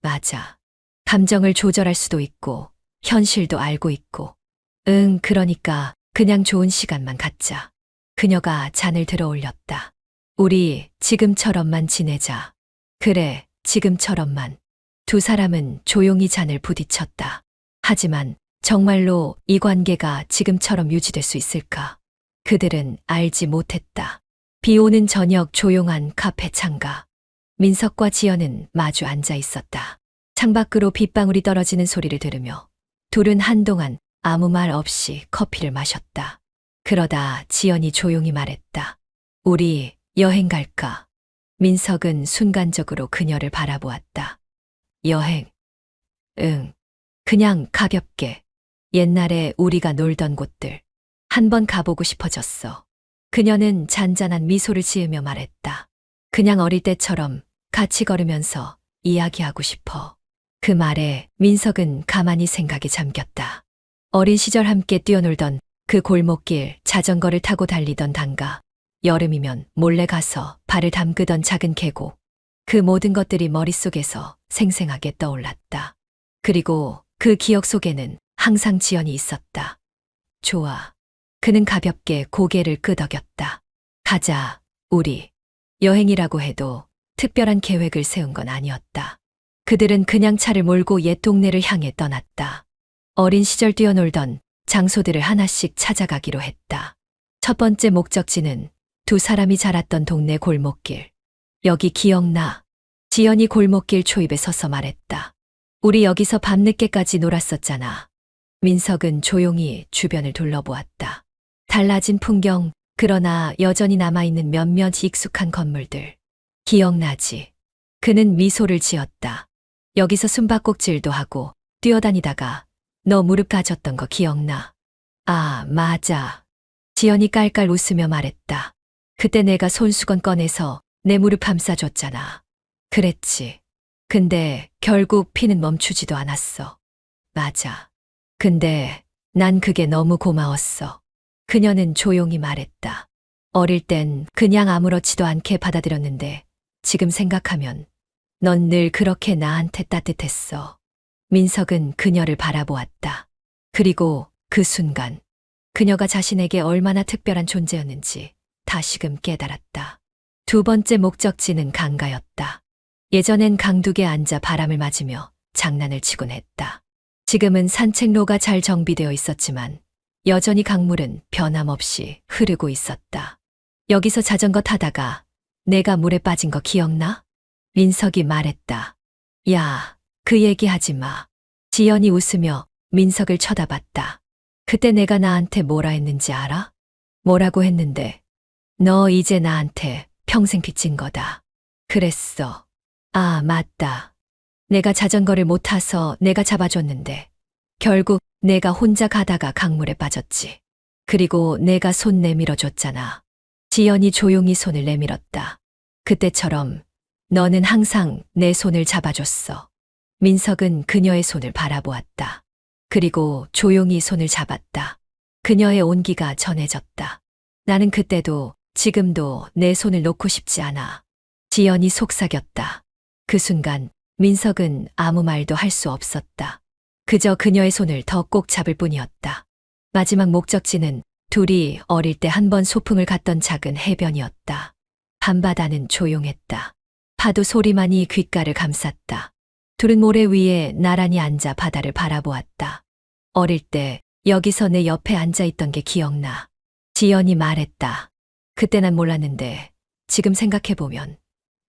맞아. 감정을 조절할 수도 있고 현실도 알고 있고. 그러니까 그냥 좋은 시간만 갖자. 그녀가 잔을 들어 올렸다. 우리 지금처럼만 지내자. 그래, 지금처럼만. 두 사람은 조용히 잔을 부딪혔다. 하지만 정말로 이 관계가 지금처럼 유지될 수 있을까? 그들은 알지 못했다. 비 오는 저녁 조용한 카페 창가. 민석과 지연은 마주 앉아 있었다. 창밖으로 빗방울이 떨어지는 소리를 들으며 둘은 한동안 아무 말 없이 커피를 마셨다. 그러다 지연이 조용히 말했다. 우리 여행 갈까? 민석은 순간적으로 그녀를 바라보았다. 여행? 응. 그냥 가볍게. 옛날에 우리가 놀던 곳들. 한번 가보고 싶어졌어. 그녀는 잔잔한 미소를 지으며 말했다. 그냥 어릴 때처럼 같이 걸으면서 이야기하고 싶어. 그 말에 민석은 가만히 생각에 잠겼다. 어린 시절 함께 뛰어놀던 그 골목길, 자전거를 타고 달리던 단가, 여름이면 몰래 가서 발을 담그던 작은 계곡, 그 모든 것들이 머릿속에서 생생하게 떠올랐다. 그리고 그 기억 속에는 항상 지연이 있었다. 좋아. 그는 가볍게 고개를 끄덕였다. 가자, 우리. 여행이라고 해도 특별한 계획을 세운 건 아니었다. 그들은 그냥 차를 몰고 옛 동네를 향해 떠났다. 어린 시절 뛰어놀던 장소들을 하나씩 찾아가기로 했다. 첫 번째 목적지는 두 사람이 자랐던 동네 골목길. 여기 기억나? 지연이 골목길 초입에 서서 말했다. 우리 여기서 밤늦게까지 놀았었잖아. 민석은 조용히 주변을 둘러보았다. 달라진 풍경, 그러나 여전히 남아있는 몇몇 익숙한 건물들. 기억나지? 그는 미소를 지었다. 여기서 숨바꼭질도 하고 뛰어다니다가 너 무릎 다쳤던 거 기억나? 아, 맞아. 지연이 깔깔 웃으며 말했다. 그때 내가 손수건 꺼내서 내 무릎 감싸줬잖아. 그랬지. 근데 결국 피는 멈추지도 않았어. 맞아. 근데 난 그게 너무 고마웠어. 그녀는 조용히 말했다. 어릴 땐 그냥 아무렇지도 않게 받아들였는데 지금 생각하면 넌 늘 그렇게 나한테 따뜻했어. 민석은 그녀를 바라보았다. 그리고 그 순간 그녀가 자신에게 얼마나 특별한 존재였는지 다시금 깨달았다. 두 번째 목적지는 강가였다. 예전엔 강둑에 앉아 바람을 맞으며 장난을 치곤 했다. 지금은 산책로가 잘 정비되어 있었지만 여전히 강물은 변함없이 흐르고 있었다. 여기서 자전거 타다가 내가 물에 빠진 거 기억나? 민석이 말했다. 야, 그 얘기 하지 마. 지연이 웃으며 민석을 쳐다봤다. 그때 내가 나한테 뭐라 했는지 알아? 뭐라고 했는데? 너 이제 나한테 평생 빚진 거다. 그랬어. 아, 맞다. 내가 자전거를 못 타서 내가 잡아줬는데 결국 내가 혼자 가다가 강물에 빠졌지. 그리고 내가 손 내밀어 줬잖아. 지연이 조용히 손을 내밀었다. 그때처럼 너는 항상 내 손을 잡아줬어. 민석은 그녀의 손을 바라보았다. 그리고 조용히 손을 잡았다. 그녀의 온기가 전해졌다. 나는 그때도 지금도 내 손을 놓고 싶지 않아. 지연이 속삭였다. 그 순간 민석은 아무 말도 할 수 없었다. 그저 그녀의 손을 더 꼭 잡을 뿐이었다. 마지막 목적지는 둘이 어릴 때 한 번 소풍을 갔던 작은 해변이었다. 밤바다는 조용했다. 파도 소리만이 귓가를 감쌌다. 둘은 모래 위에 나란히 앉아 바다를 바라보았다. 어릴 때 여기서 내 옆에 앉아 있던 게 기억나. 지연이 말했다. 그때 난 몰랐는데 지금 생각해보면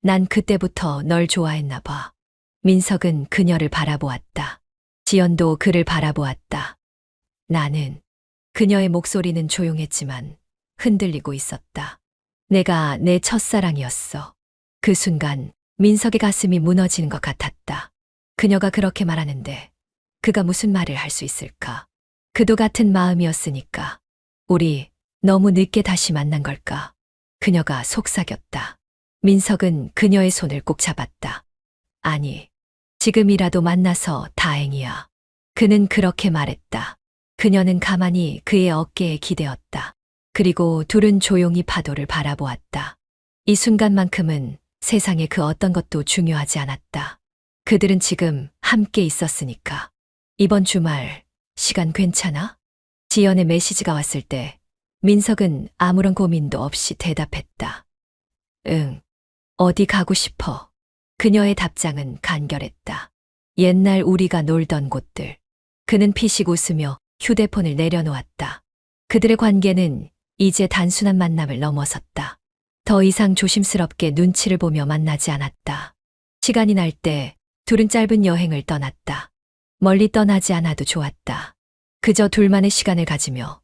난 그때부터 널 좋아했나 봐. 민석은 그녀를 바라보았다. 지연도 그를 바라보았다. 나는 그녀의 목소리는 조용했지만 흔들리고 있었다. 내가 내 첫사랑이었어. 그 순간 민석의 가슴이 무너지는 것 같았다. 그녀가 그렇게 말하는데 그가 무슨 말을 할 수 있을까? 그도 같은 마음이었으니까. 우리 너무 늦게 다시 만난 걸까? 그녀가 속삭였다. 민석은 그녀의 손을 꼭 잡았다. 아니, 지금이라도 만나서 다행이야. 그는 그렇게 말했다. 그녀는 가만히 그의 어깨에 기대었다. 그리고 둘은 조용히 파도를 바라보았다. 이 순간만큼은 세상에 그 어떤 것도 중요하지 않았다. 그들은 지금 함께 있었으니까. 이번 주말 시간 괜찮아? 지연의 메시지가 왔을 때 민석은 아무런 고민도 없이 대답했다. 응. 어디 가고 싶어? 그녀의 답장은 간결했다. 옛날 우리가 놀던 곳들. 그는 피식 웃으며 휴대폰을 내려놓았다. 그들의 관계는 이제 단순한 만남을 넘어섰다. 더 이상 조심스럽게 눈치를 보며 만나지 않았다. 시간이 날 때 둘은 짧은 여행을 떠났다. 멀리 떠나지 않아도 좋았다. 그저 둘만의 시간을 가지며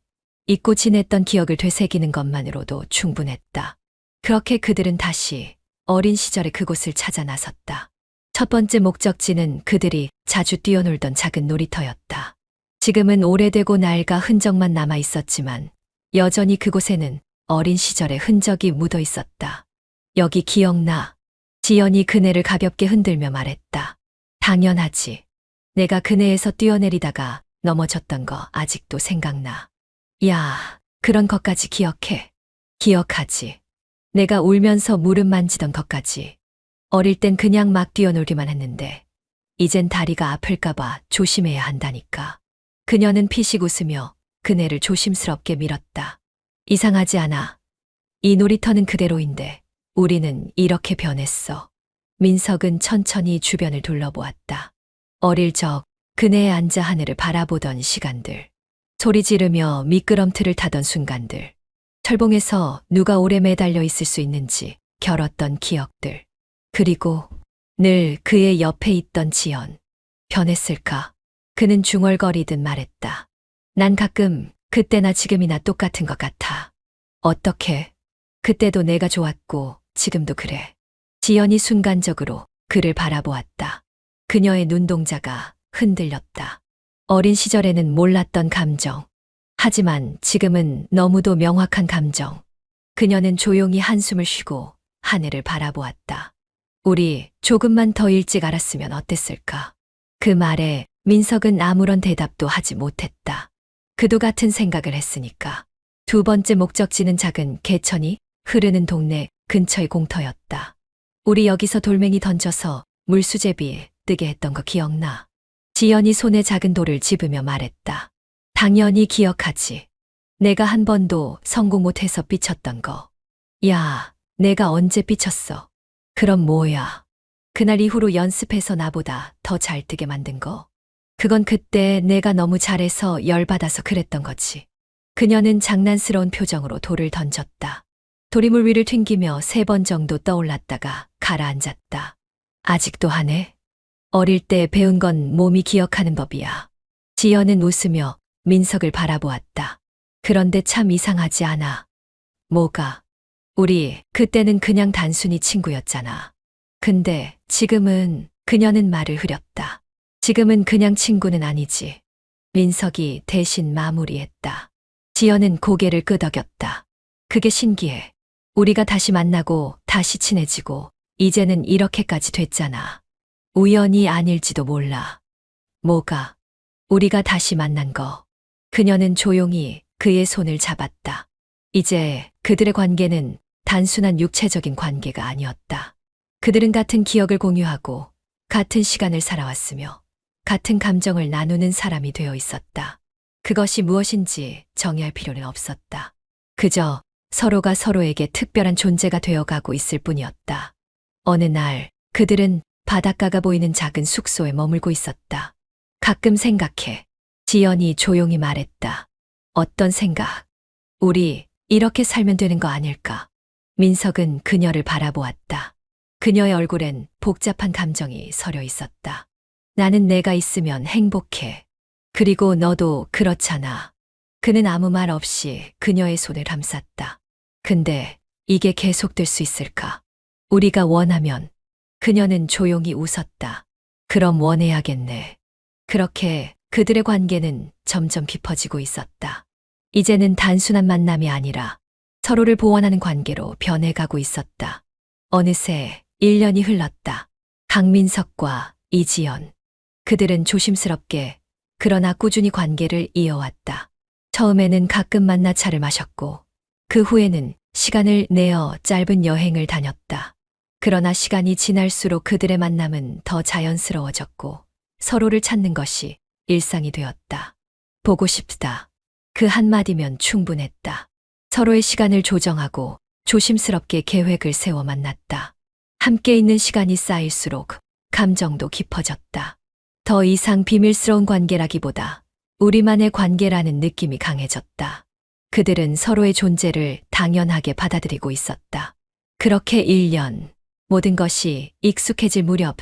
잊고 지냈던 기억을 되새기는 것만으로도 충분했다. 그렇게 그들은 다시 어린 시절의 그곳을 찾아 나섰다. 첫 번째 목적지는 그들이 자주 뛰어놀던 작은 놀이터였다. 지금은 오래되고 낡아 흔적만 남아 있었지만 여전히 그곳에는 어린 시절의 흔적이 묻어 있었다. 여기 기억나? 지연이 그네를 가볍게 흔들며 말했다. 당연하지. 내가 그네에서 뛰어내리다가 넘어졌던 거 아직도 생각나. 야, 그런 것까지 기억해. 기억하지. 내가 울면서 무릎 만지던 것까지. 어릴 땐 그냥 막 뛰어놀기만 했는데 이젠 다리가 아플까봐 조심해야 한다니까. 그녀는 피식 웃으며 그네를 조심스럽게 밀었다. 이상하지 않아. 이 놀이터는 그대로인데 우리는 이렇게 변했어. 민석은 천천히 주변을 둘러보았다. 어릴 적 그네에 앉아 하늘을 바라보던 시간들. 소리 지르며 미끄럼틀을 타던 순간들. 철봉에서 누가 오래 매달려 있을 수 있는지 겨뤘던 기억들. 그리고 늘 그의 옆에 있던 지연. 변했을까? 그는 중얼거리듯 말했다. 난 가끔 그때나 지금이나 똑같은 것 같아. 어떻게? 그때도 내가 좋았고 지금도 그래. 지연이 순간적으로 그를 바라보았다. 그녀의 눈동자가 흔들렸다. 어린 시절에는 몰랐던 감정. 하지만 지금은 너무도 명확한 감정. 그녀는 조용히 한숨을 쉬고 하늘을 바라보았다. 우리 조금만 더 일찍 알았으면 어땠을까? 그 말에 민석은 아무런 대답도 하지 못했다. 그도 같은 생각을 했으니까. 두 번째 목적지는 작은 개천이 흐르는 동네 근처의 공터였다. 우리 여기서 돌멩이 던져서 물수제비 뜨게 했던 거 기억나? 지연이 손에 작은 돌을 집으며 말했다. 당연히 기억하지. 내가 한 번도 성공 못해서 삐쳤던 거. 야, 내가 언제 삐쳤어? 그럼 뭐야? 그날 이후로 연습해서 나보다 더 잘 뜨게 만든 거. 그건 그때 내가 너무 잘해서 열받아서 그랬던 거지. 그녀는 장난스러운 표정으로 돌을 던졌다. 돌이 물 위를 튕기며 3번 정도 떠올랐다가 가라앉았다. 아직도 하네? 어릴 때 배운 건 몸이 기억하는 법이야. 지연은 웃으며 민석을 바라보았다. 그런데 참 이상하지 않아? 뭐가? 우리 그때는 그냥 단순히 친구였잖아. 근데 지금은 그녀는 말을 흐렸다. 지금은 그냥 친구는 아니지. 민석이 대신 마무리했다. 지연은 고개를 끄덕였다. 그게 신기해. 우리가 다시 만나고 다시 친해지고 이제는 이렇게까지 됐잖아. 우연이 아닐지도 몰라. 뭐가? 우리가 다시 만난 거. 그녀는 조용히 그의 손을 잡았다. 이제 그들의 관계는 단순한 육체적인 관계가 아니었다. 그들은 같은 기억을 공유하고 같은 시간을 살아왔으며 같은 감정을 나누는 사람이 되어 있었다. 그것이 무엇인지 정의할 필요는 없었다. 그저 서로가 서로에게 특별한 존재가 되어가고 있을 뿐이었다. 어느 날 그들은 바닷가가 보이는 작은 숙소에 머물고 있었다. 가끔 생각해. 지연이 조용히 말했다. 어떤 생각? 우리 이렇게 살면 되는 거 아닐까? 민석은 그녀를 바라보았다. 그녀의 얼굴엔 복잡한 감정이 서려 있었다. 나는 내가 있으면 행복해. 그리고 너도 그렇잖아. 그는 아무 말 없이 그녀의 손을 감쌌다. 근데 이게 계속될 수 있을까? 우리가 원하면. 그녀는 조용히 웃었다. 그럼 원해야겠네. 그렇게 그들의 관계는 점점 깊어지고 있었다. 이제는 단순한 만남이 아니라 서로를 보완하는 관계로 변해가고 있었다. 어느새 1년이 흘렀다. 강민석과 이지연. 그들은 조심스럽게 그러나 꾸준히 관계를 이어왔다. 처음에는 가끔 만나 차를 마셨고 그 후에는 시간을 내어 짧은 여행을 다녔다. 그러나 시간이 지날수록 그들의 만남은 더 자연스러워졌고 서로를 찾는 것이 일상이 되었다. 보고 싶다. 그 한마디면 충분했다. 서로의 시간을 조정하고 조심스럽게 계획을 세워 만났다. 함께 있는 시간이 쌓일수록 감정도 깊어졌다. 더 이상 비밀스러운 관계라기보다 우리만의 관계라는 느낌이 강해졌다. 그들은 서로의 존재를 당연하게 받아들이고 있었다. 그렇게 1년, 모든 것이 익숙해질 무렵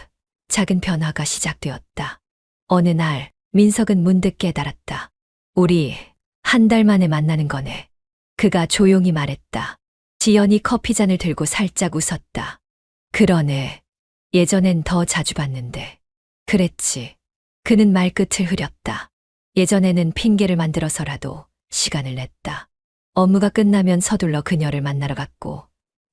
작은 변화가 시작되었다. 어느 날 민석은 문득 깨달았다. 우리 한 달 만에 만나는 거네. 그가 조용히 말했다. 지연이 커피잔을 들고 살짝 웃었다. 그러네. 예전엔 더 자주 봤는데. 그랬지. 그는 말끝을 흐렸다. 예전에는 핑계를 만들어서라도 시간을 냈다. 업무가 끝나면 서둘러 그녀를 만나러 갔고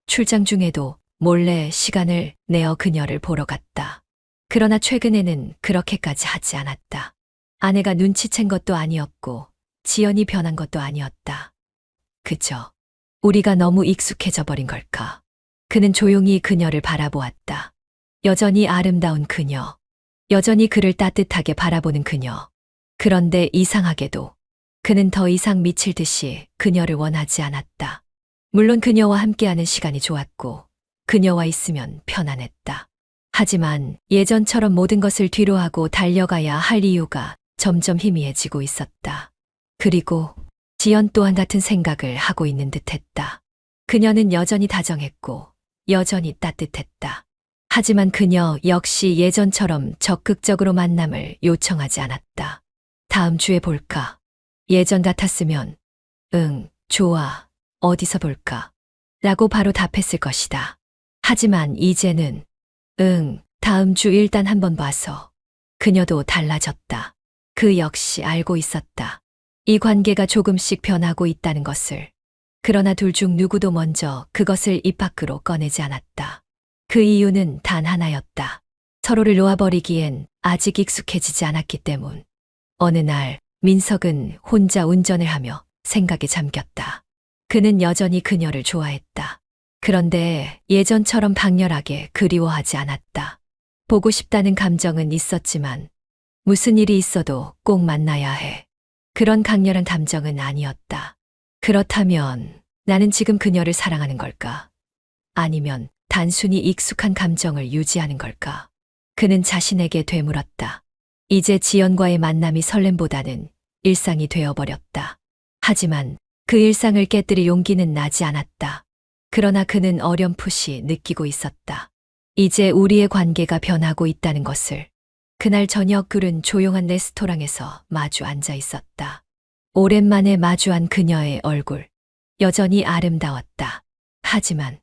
출장 중에도 몰래 시간을 내어 그녀를 보러 갔다. 그러나 최근에는 그렇게까지 하지 않았다. 아내가 눈치챈 것도 아니었고 지연이 변한 것도 아니었다. 그저 우리가 너무 익숙해져 버린 걸까? 그는 조용히 그녀를 바라보았다. 여전히 아름다운 그녀. 여전히 그를 따뜻하게 바라보는 그녀. 그런데 이상하게도 그는 더 이상 미칠 듯이 그녀를 원하지 않았다. 물론 그녀와 함께하는 시간이 좋았고 그녀와 있으면 편안했다. 하지만 예전처럼 모든 것을 뒤로하고 달려가야 할 이유가 점점 희미해지고 있었다. 그리고 지연 또한 같은 생각을 하고 있는 듯했다. 그녀는 여전히 다정했고 여전히 따뜻했다. 하지만 그녀 역시 예전처럼 적극적으로 만남을 요청하지 않았다. 다음 주에 볼까? 예전 같았으면 응, 좋아. 어디서 볼까? 라고 바로 답했을 것이다. 하지만 이제는 응, 다음 주 일단 한번 봐서. 그녀도 달라졌다. 그 역시 알고 있었다. 이 관계가 조금씩 변하고 있다는 것을. 그러나 둘 중 누구도 먼저 그것을 입 밖으로 꺼내지 않았다. 그 이유는 단 하나였다. 서로를 놓아버리기엔 아직 익숙해지지 않았기 때문. 어느 날 민석은 혼자 운전을 하며 생각에 잠겼다. 그는 여전히 그녀를 좋아했다. 그런데 예전처럼 강렬하게 그리워하지 않았다. 보고 싶다는 감정은 있었지만 무슨 일이 있어도 꼭 만나야 해. 그런 강렬한 감정은 아니었다. 그렇다면 나는 지금 그녀를 사랑하는 걸까? 아니면 단순히 익숙한 감정을 유지하는 걸까? 그는 자신에게 되물었다. 이제 지연과의 만남이 설렘보다는 일상이 되어버렸다. 하지만 그 일상을 깨뜨릴 용기는 나지 않았다. 그러나 그는 어렴풋이 느끼고 있었다. 이제 우리의 관계가 변하고 있다는 것을. 그날 저녁 둘은 조용한 레스토랑에서 마주 앉아 있었다. 오랜만에 마주한 그녀의 얼굴. 여전히 아름다웠다. 하지만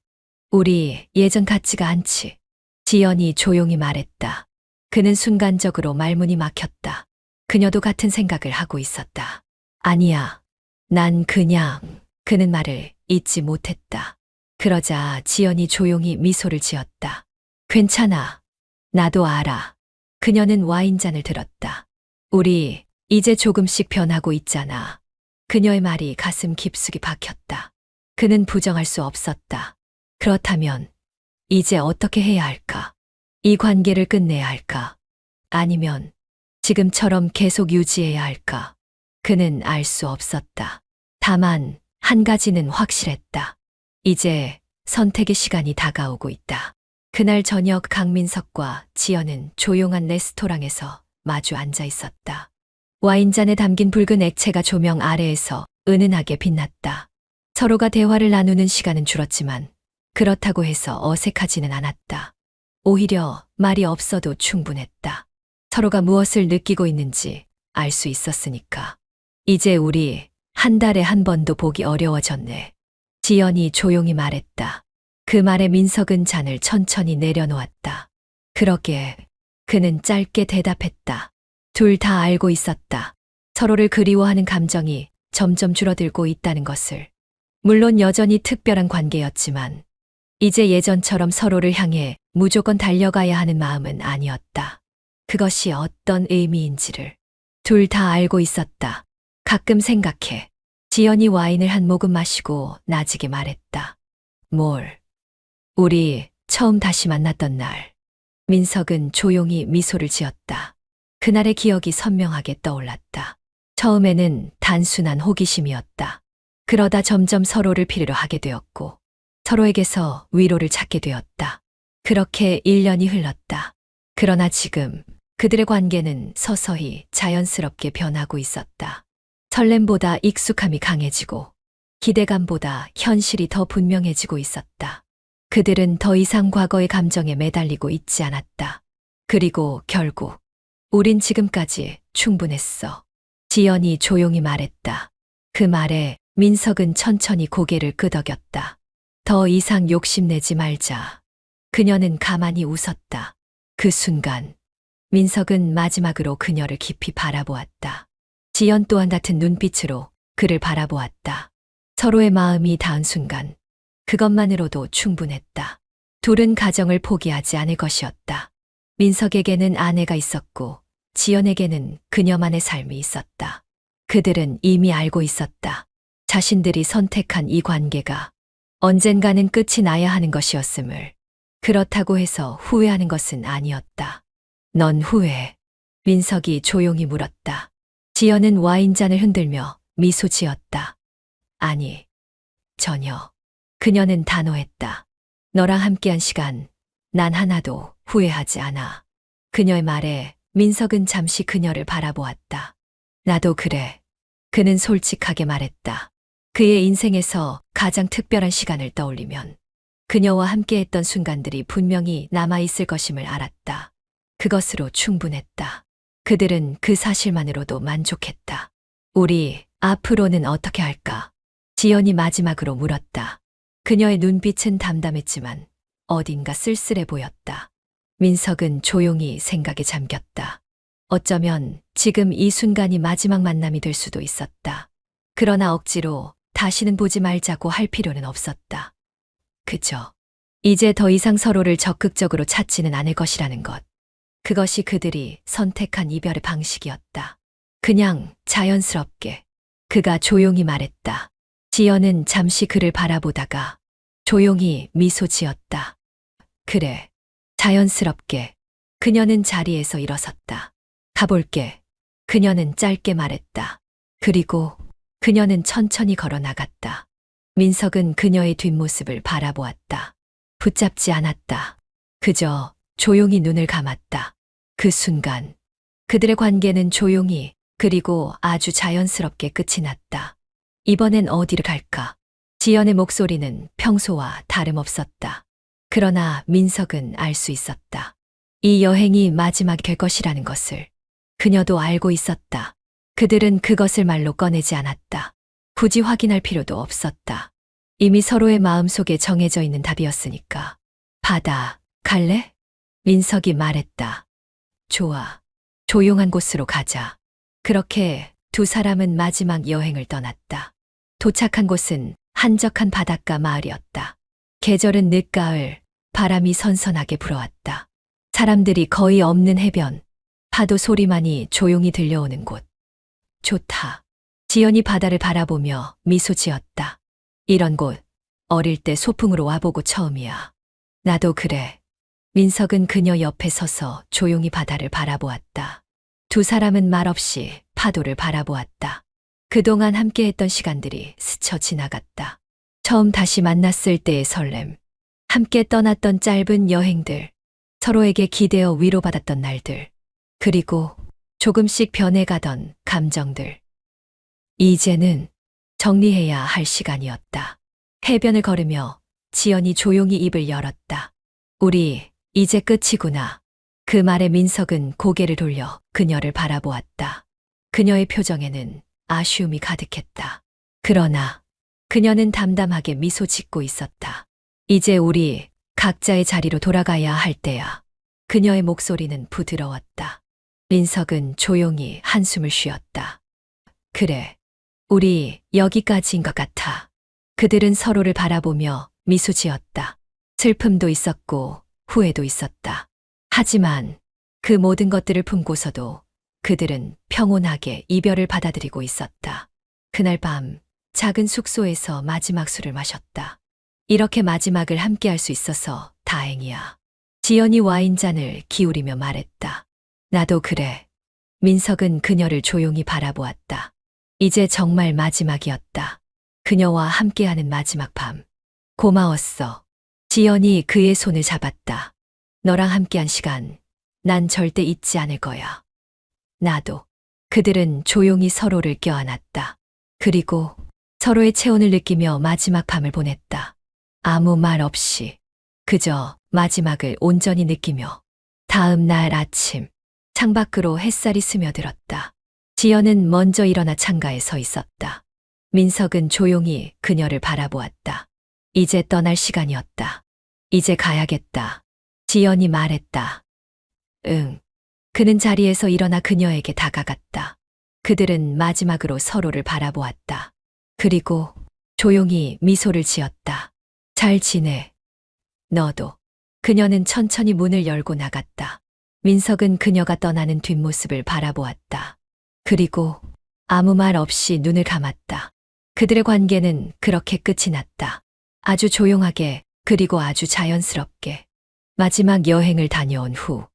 우리 예전 같지가 않지. 지연이 조용히 말했다. 그는 순간적으로 말문이 막혔다. 그녀도 같은 생각을 하고 있었다. 아니야. 난 그냥. 그는 말을 잇지 못했다. 그러자 지연이 조용히 미소를 지었다. 괜찮아. 나도 알아. 그녀는 와인잔을 들었다. 우리 이제 조금씩 변하고 있잖아. 그녀의 말이 가슴 깊숙이 박혔다. 그는 부정할 수 없었다. 그렇다면 이제 어떻게 해야 할까? 이 관계를 끝내야 할까? 아니면 지금처럼 계속 유지해야 할까? 그는 알 수 없었다. 다만 한 가지는 확실했다. 이제 선택의 시간이 다가오고 있다. 그날 저녁 강민석과 지연은 조용한 레스토랑에서 마주 앉아 있었다. 와인잔에 담긴 붉은 액체가 조명 아래에서 은은하게 빛났다. 서로가 대화를 나누는 시간은 줄었지만 그렇다고 해서 어색하지는 않았다. 오히려 말이 없어도 충분했다. 서로가 무엇을 느끼고 있는지 알 수 있었으니까. 이제 우리 한 달에 한 번도 보기 어려워졌네. 지연이 조용히 말했다. 그 말에 민석은 잔을 천천히 내려놓았다. 그러게. 그는 짧게 대답했다. 둘 다 알고 있었다. 서로를 그리워하는 감정이 점점 줄어들고 있다는 것을. 물론 여전히 특별한 관계였지만 이제 예전처럼 서로를 향해 무조건 달려가야 하는 마음은 아니었다. 그것이 어떤 의미인지를 둘 다 알고 있었다. 가끔 생각해. 지연이 와인을 한 모금 마시고 나지게 말했다. 뭘? 우리 처음 다시 만났던 날. 민석은 조용히 미소를 지었다. 그날의 기억이 선명하게 떠올랐다. 처음에는 단순한 호기심이었다. 그러다 점점 서로를 필요로 하게 되었고 서로에게서 위로를 찾게 되었다. 그렇게 1년이 흘렀다. 그러나 지금 그들의 관계는 서서히 자연스럽게 변하고 있었다. 설렘보다 익숙함이 강해지고 기대감보다 현실이 더 분명해지고 있었다. 그들은 더 이상 과거의 감정에 매달리고 있지 않았다. 그리고 결국 우린 지금까지 충분했어. 지연이 조용히 말했다. 그 말에 민석은 천천히 고개를 끄덕였다. 더 이상 욕심내지 말자. 그녀는 가만히 웃었다. 그 순간 민석은 마지막으로 그녀를 깊이 바라보았다. 지연 또한 같은 눈빛으로 그를 바라보았다. 서로의 마음이 닿은 순간 그것만으로도 충분했다. 둘은 가정을 포기하지 않을 것이었다. 민석에게는 아내가 있었고 지연에게는 그녀만의 삶이 있었다. 그들은 이미 알고 있었다. 자신들이 선택한 이 관계가 언젠가는 끝이 나야 하는 것이었음을. 그렇다고 해서 후회하는 것은 아니었다. 넌 후회해? 민석이 조용히 물었다. 지연은 와인잔을 흔들며 미소 지었다. 아니, 전혀. 그녀는 단호했다. 너랑 함께한 시간, 난 하나도 후회하지 않아. 그녀의 말에 민석은 잠시 그녀를 바라보았다. 나도 그래. 그는 솔직하게 말했다. 그의 인생에서 가장 특별한 시간을 떠올리면 그녀와 함께했던 순간들이 분명히 남아있을 것임을 알았다. 그것으로 충분했다. 그들은 그 사실만으로도 만족했다. 우리 앞으로는 어떻게 할까? 지연이 마지막으로 물었다. 그녀의 눈빛은 담담했지만 어딘가 쓸쓸해 보였다. 민석은 조용히 생각에 잠겼다. 어쩌면 지금 이 순간이 마지막 만남이 될 수도 있었다. 그러나 억지로 다시는 보지 말자고 할 필요는 없었다. 그저 이제 더 이상 서로를 적극적으로 찾지는 않을 것이라는 것. 그것이 그들이 선택한 이별의 방식이었다. 그냥 자연스럽게. 그가 조용히 말했다. 지연은 잠시 그를 바라보다가 조용히 미소 지었다. 그래, 자연스럽게. 그녀는 자리에서 일어섰다. 가볼게. 그녀는 짧게 말했다. 그리고 그녀는 천천히 걸어 나갔다. 민석은 그녀의 뒷모습을 바라보았다. 붙잡지 않았다. 그저 조용히 눈을 감았다. 그 순간 그들의 관계는 조용히 그리고 아주 자연스럽게 끝이 났다. 이번엔 어디를 갈까? 지연의 목소리는 평소와 다름없었다. 그러나 민석은 알 수 있었다. 이 여행이 마지막이 될 것이라는 것을. 그녀도 알고 있었다. 그들은 그것을 말로 꺼내지 않았다. 굳이 확인할 필요도 없었다. 이미 서로의 마음속에 정해져 있는 답이었으니까. 바다, 갈래? 민석이 말했다. 좋아. 조용한 곳으로 가자. 그렇게 두 사람은 마지막 여행을 떠났다. 도착한 곳은 한적한 바닷가 마을이었다. 계절은 늦가을, 바람이 선선하게 불어왔다. 사람들이 거의 없는 해변, 파도 소리만이 조용히 들려오는 곳. 좋다. 지연이 바다를 바라보며 미소 지었다. 이런 곳, 어릴 때 소풍으로 와보고 처음이야. 나도 그래. 민석은 그녀 옆에 서서 조용히 바다를 바라보았다. 두 사람은 말없이 파도를 바라보았다. 그동안 함께했던 시간들이 스쳐 지나갔다. 처음 다시 만났을 때의 설렘, 함께 떠났던 짧은 여행들, 서로에게 기대어 위로받았던 날들, 그리고 조금씩 변해가던 감정들. 이제는 정리해야 할 시간이었다. 해변을 걸으며 지연이 조용히 입을 열었다. 우리 이제 끝이구나. 그 말에 민석은 고개를 돌려 그녀를 바라보았다. 그녀의 표정에는 아쉬움이 가득했다. 그러나 그녀는 담담하게 미소 짓고 있었다. 이제 우리 각자의 자리로 돌아가야 할 때야. 그녀의 목소리는 부드러웠다. 민석은 조용히 한숨을 쉬었다. 그래, 우리 여기까지인 것 같아. 그들은 서로를 바라보며 미소 지었다. 슬픔도 있었고 후회도 있었다. 하지만 그 모든 것들을 품고서도 그들은 평온하게 이별을 받아들이고 있었다. 그날 밤 작은 숙소에서 마지막 술을 마셨다. 이렇게 마지막을 함께할 수 있어서 다행이야. 지연이 와인잔을 기울이며 말했다. 나도 그래. 민석은 그녀를 조용히 바라보았다. 이제 정말 마지막이었다. 그녀와 함께하는 마지막 밤. 고마웠어. 지연이 그의 손을 잡았다. 너랑 함께한 시간, 난 절대 잊지 않을 거야. 나도. 그들은 조용히 서로를 껴안았다. 그리고 서로의 체온을 느끼며 마지막 밤을 보냈다. 아무 말 없이. 그저 마지막을 온전히 느끼며. 다음 날 아침, 창밖으로 햇살이 스며들었다. 지연은 먼저 일어나 창가에 서 있었다. 민석은 조용히 그녀를 바라보았다. 이제 떠날 시간이었다. 이제 가야겠다. 지연이 말했다. 응. 그는 자리에서 일어나 그녀에게 다가갔다. 그들은 마지막으로 서로를 바라보았다. 그리고 조용히 미소를 지었다. 잘 지내. 너도. 그녀는 천천히 문을 열고 나갔다. 민석은 그녀가 떠나는 뒷모습을 바라보았다. 그리고 아무 말 없이 눈을 감았다. 그들의 관계는 그렇게 끝이 났다. 아주 조용하게, 그리고 아주 자연스럽게. 마지막 여행을 다녀온 후,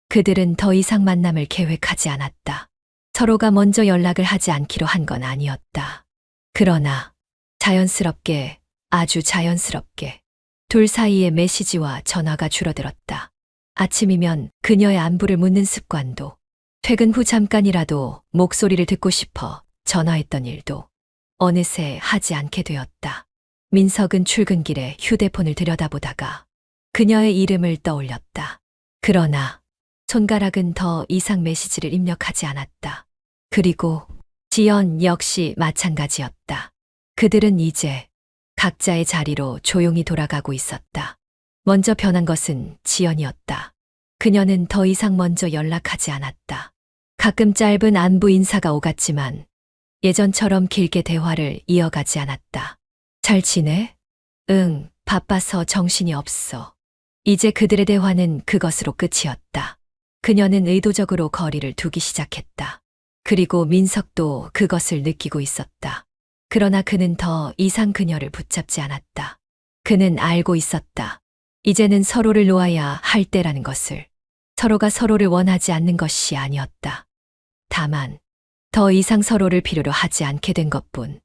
그들은 더 이상 만남을 계획하지 않았다. 서로가 먼저 연락을 하지 않기로 한 건 아니었다. 그러나 자연스럽게, 아주 자연스럽게 둘 사이의 메시지와 전화가 줄어들었다. 아침이면 그녀의 안부를 묻는 습관도, 퇴근 후 잠깐이라도 목소리를 듣고 싶어 전화했던 일도 어느새 하지 않게 되었다. 민석은 출근길에 휴대폰을 들여다보다가 그녀의 이름을 떠올렸다. 그러나 손가락은 더 이상 메시지를 입력하지 않았다. 그리고 지연 역시 마찬가지였다. 그들은 이제 각자의 자리로 조용히 돌아가고 있었다. 먼저 변한 것은 지연이었다. 그녀는 더 이상 먼저 연락하지 않았다. 가끔 짧은 안부 인사가 오갔지만 예전처럼 길게 대화를 이어가지 않았다. 잘 지내? 응, 바빠서 정신이 없어. 이제 그들의 대화는 그것으로 끝이었다. 그녀는 의도적으로 거리를 두기 시작했다. 그리고 민석도 그것을 느끼고 있었다. 그러나 그는 더 이상 그녀를 붙잡지 않았다. 그는 알고 있었다. 이제는 서로를 놓아야 할 때라는 것을. 서로가 서로를 원하지 않는 것이 아니었다. 다만 더 이상 서로를 필요로 하지 않게 된 것뿐.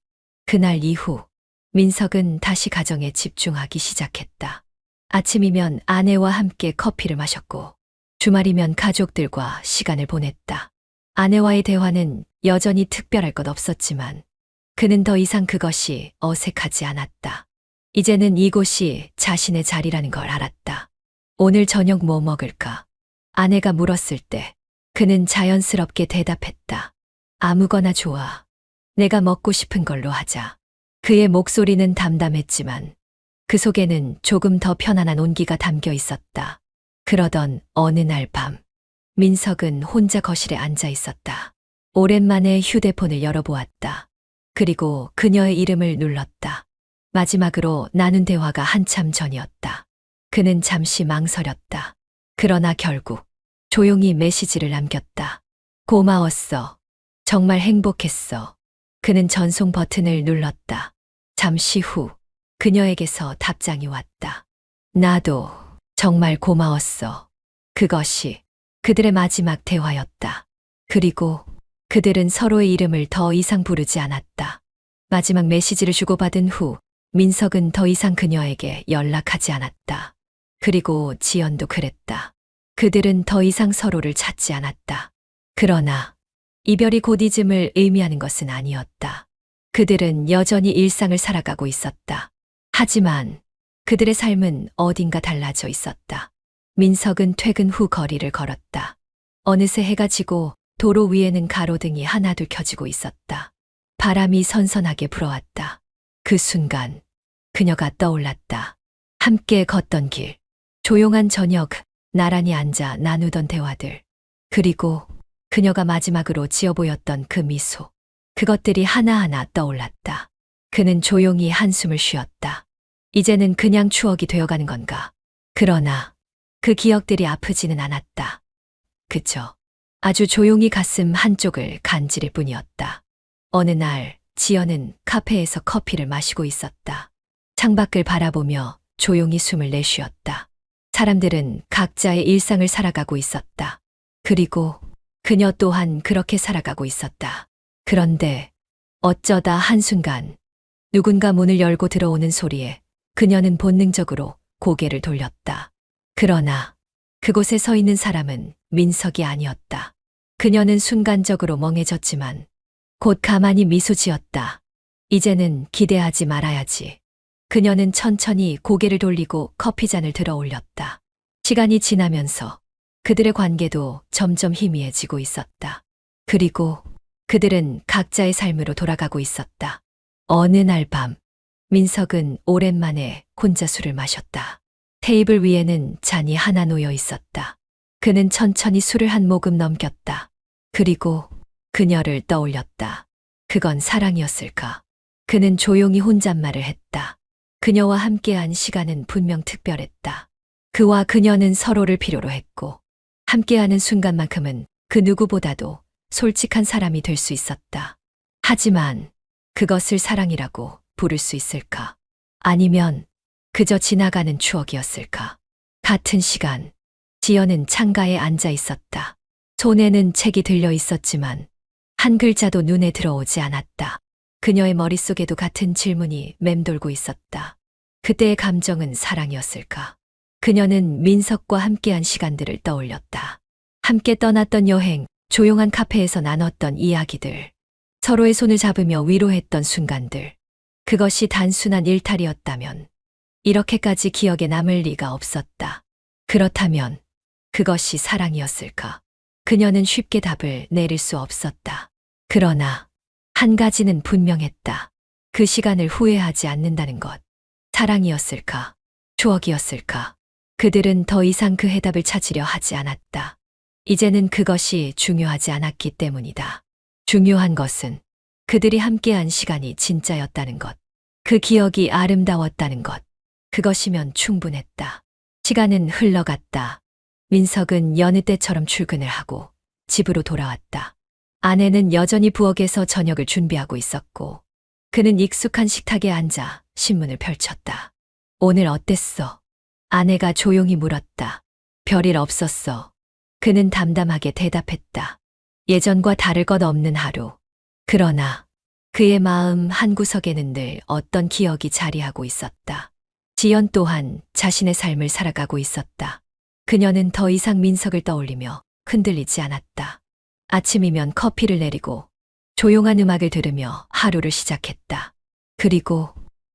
그날 이후 민석은 다시 가정에 집중하기 시작했다. 아침이면 아내와 함께 커피를 마셨고 주말이면 가족들과 시간을 보냈다. 아내와의 대화는 여전히 특별할 것 없었지만 그는 더 이상 그것이 어색하지 않았다. 이제는 이곳이 자신의 자리라는 걸 알았다. 오늘 저녁 뭐 먹을까? 아내가 물었을 때 그는 자연스럽게 대답했다. 아무거나 좋아. 내가 먹고 싶은 걸로 하자. 그의 목소리는 담담했지만 그 속에는 조금 더 편안한 온기가 담겨 있었다. 그러던 어느 날 밤, 민석은 혼자 거실에 앉아 있었다. 오랜만에 휴대폰을 열어보았다. 그리고 그녀의 이름을 눌렀다. 마지막으로 나눈 대화가 한참 전이었다. 그는 잠시 망설였다. 그러나 결국 조용히 메시지를 남겼다. 고마웠어. 정말 행복했어. 그는 전송 버튼을 눌렀다. 잠시 후 그녀에게서 답장이 왔다. 나도 정말 고마웠어. 그것이 그들의 마지막 대화였다. 그리고 그들은 서로의 이름을 더 이상 부르지 않았다. 마지막 메시지를 주고받은 후 민석은 더 이상 그녀에게 연락하지 않았다. 그리고 지연도 그랬다. 그들은 더 이상 서로를 찾지 않았다. 그러나 이별이 곧 잊음을 의미하는 것은 아니었다. 그들은 여전히 일상을 살아가고 있었다. 하지만 그들의 삶은 어딘가 달라져 있었다. 민석은 퇴근 후 거리를 걸었다. 어느새 해가 지고 도로 위에는 가로등이 하나둘 켜지고 있었다. 바람이 선선하게 불어왔다. 그 순간 그녀가 떠올랐다. 함께 걷던 길, 조용한 저녁, 나란히 앉아 나누던 대화들, 그리고 그녀가 마지막으로 지어 보였던 그 미소. 그것들이 하나하나 떠올랐다. 그는 조용히 한숨을 쉬었다. 이제는 그냥 추억이 되어가는 건가? 그러나 그 기억들이 아프지는 않았다. 그저 아주 조용히 가슴 한쪽을 간지릴 뿐이었다. 어느 날 지연은 카페에서 커피를 마시고 있었다. 창밖을 바라보며 조용히 숨을 내쉬었다. 사람들은 각자의 일상을 살아가고 있었다. 그리고 그녀 또한 그렇게 살아가고 있었다. 그런데 어쩌다 한순간 누군가 문을 열고 들어오는 소리에 그녀는 본능적으로 고개를 돌렸다. 그러나 그곳에 서 있는 사람은 민석이 아니었다. 그녀는 순간적으로 멍해졌지만 곧 가만히 미소 지었다. 이제는 기대하지 말아야지. 그녀는 천천히 고개를 돌리고 커피잔을 들어 올렸다. 시간이 지나면서 그들의 관계도 점점 희미해지고 있었다. 그리고 그들은 각자의 삶으로 돌아가고 있었다. 어느 날 밤, 민석은 오랜만에 혼자 술을 마셨다. 테이블 위에는 잔이 하나 놓여 있었다. 그는 천천히 술을 한 모금 넘겼다. 그리고 그녀를 떠올렸다. 그건 사랑이었을까? 그는 조용히 혼잣말을 했다. 그녀와 함께한 시간은 분명 특별했다. 그와 그녀는 서로를 필요로 했고, 함께하는 순간만큼은 그 누구보다도 솔직한 사람이 될 수 있었다. 하지만 그것을 사랑이라고 부를 수 있을까? 아니면 그저 지나가는 추억이었을까? 같은 시간, 지연은 창가에 앉아 있었다. 손에는 책이 들려 있었지만 한 글자도 눈에 들어오지 않았다. 그녀의 머릿속에도 같은 질문이 맴돌고 있었다. 그때의 감정은 사랑이었을까? 그녀는 민석과 함께한 시간들을 떠올렸다. 함께 떠났던 여행, 조용한 카페에서 나눴던 이야기들, 서로의 손을 잡으며 위로했던 순간들. 그것이 단순한 일탈이었다면 이렇게까지 기억에 남을 리가 없었다. 그렇다면 그것이 사랑이었을까? 그녀는 쉽게 답을 내릴 수 없었다. 그러나 한 가지는 분명했다. 그 시간을 후회하지 않는다는 것. 사랑이었을까? 추억이었을까? 그들은 더 이상 그 해답을 찾으려 하지 않았다. 이제는 그것이 중요하지 않았기 때문이다. 중요한 것은 그들이 함께한 시간이 진짜였다는 것. 그 기억이 아름다웠다는 것. 그것이면 충분했다. 시간은 흘러갔다. 민석은 여느 때처럼 출근을 하고 집으로 돌아왔다. 아내는 여전히 부엌에서 저녁을 준비하고 있었고 그는 익숙한 식탁에 앉아 신문을 펼쳤다. 오늘 어땠어? 아내가 조용히 물었다. 별일 없었어. 그는 담담하게 대답했다. 예전과 다를 것 없는 하루. 그러나 그의 마음 한구석에는 늘 어떤 기억이 자리하고 있었다. 지연 또한 자신의 삶을 살아가고 있었다. 그녀는 더 이상 민석을 떠올리며 흔들리지 않았다. 아침이면 커피를 내리고 조용한 음악을 들으며 하루를 시작했다. 그리고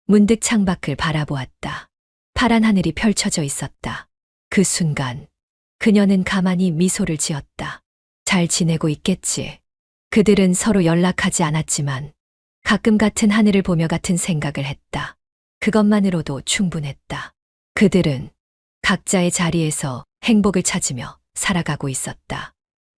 문득 창밖을 바라보았다. 파란 하늘이 펼쳐져 있었다. 그 순간 그녀는 가만히 미소를 지었다. 잘 지내고 있겠지. 그들은 서로 연락하지 않았지만 가끔 같은 하늘을 보며 같은 생각을 했다. 그것만으로도 충분했다. 그들은 각자의 자리에서 행복을 찾으며 살아가고 있었다.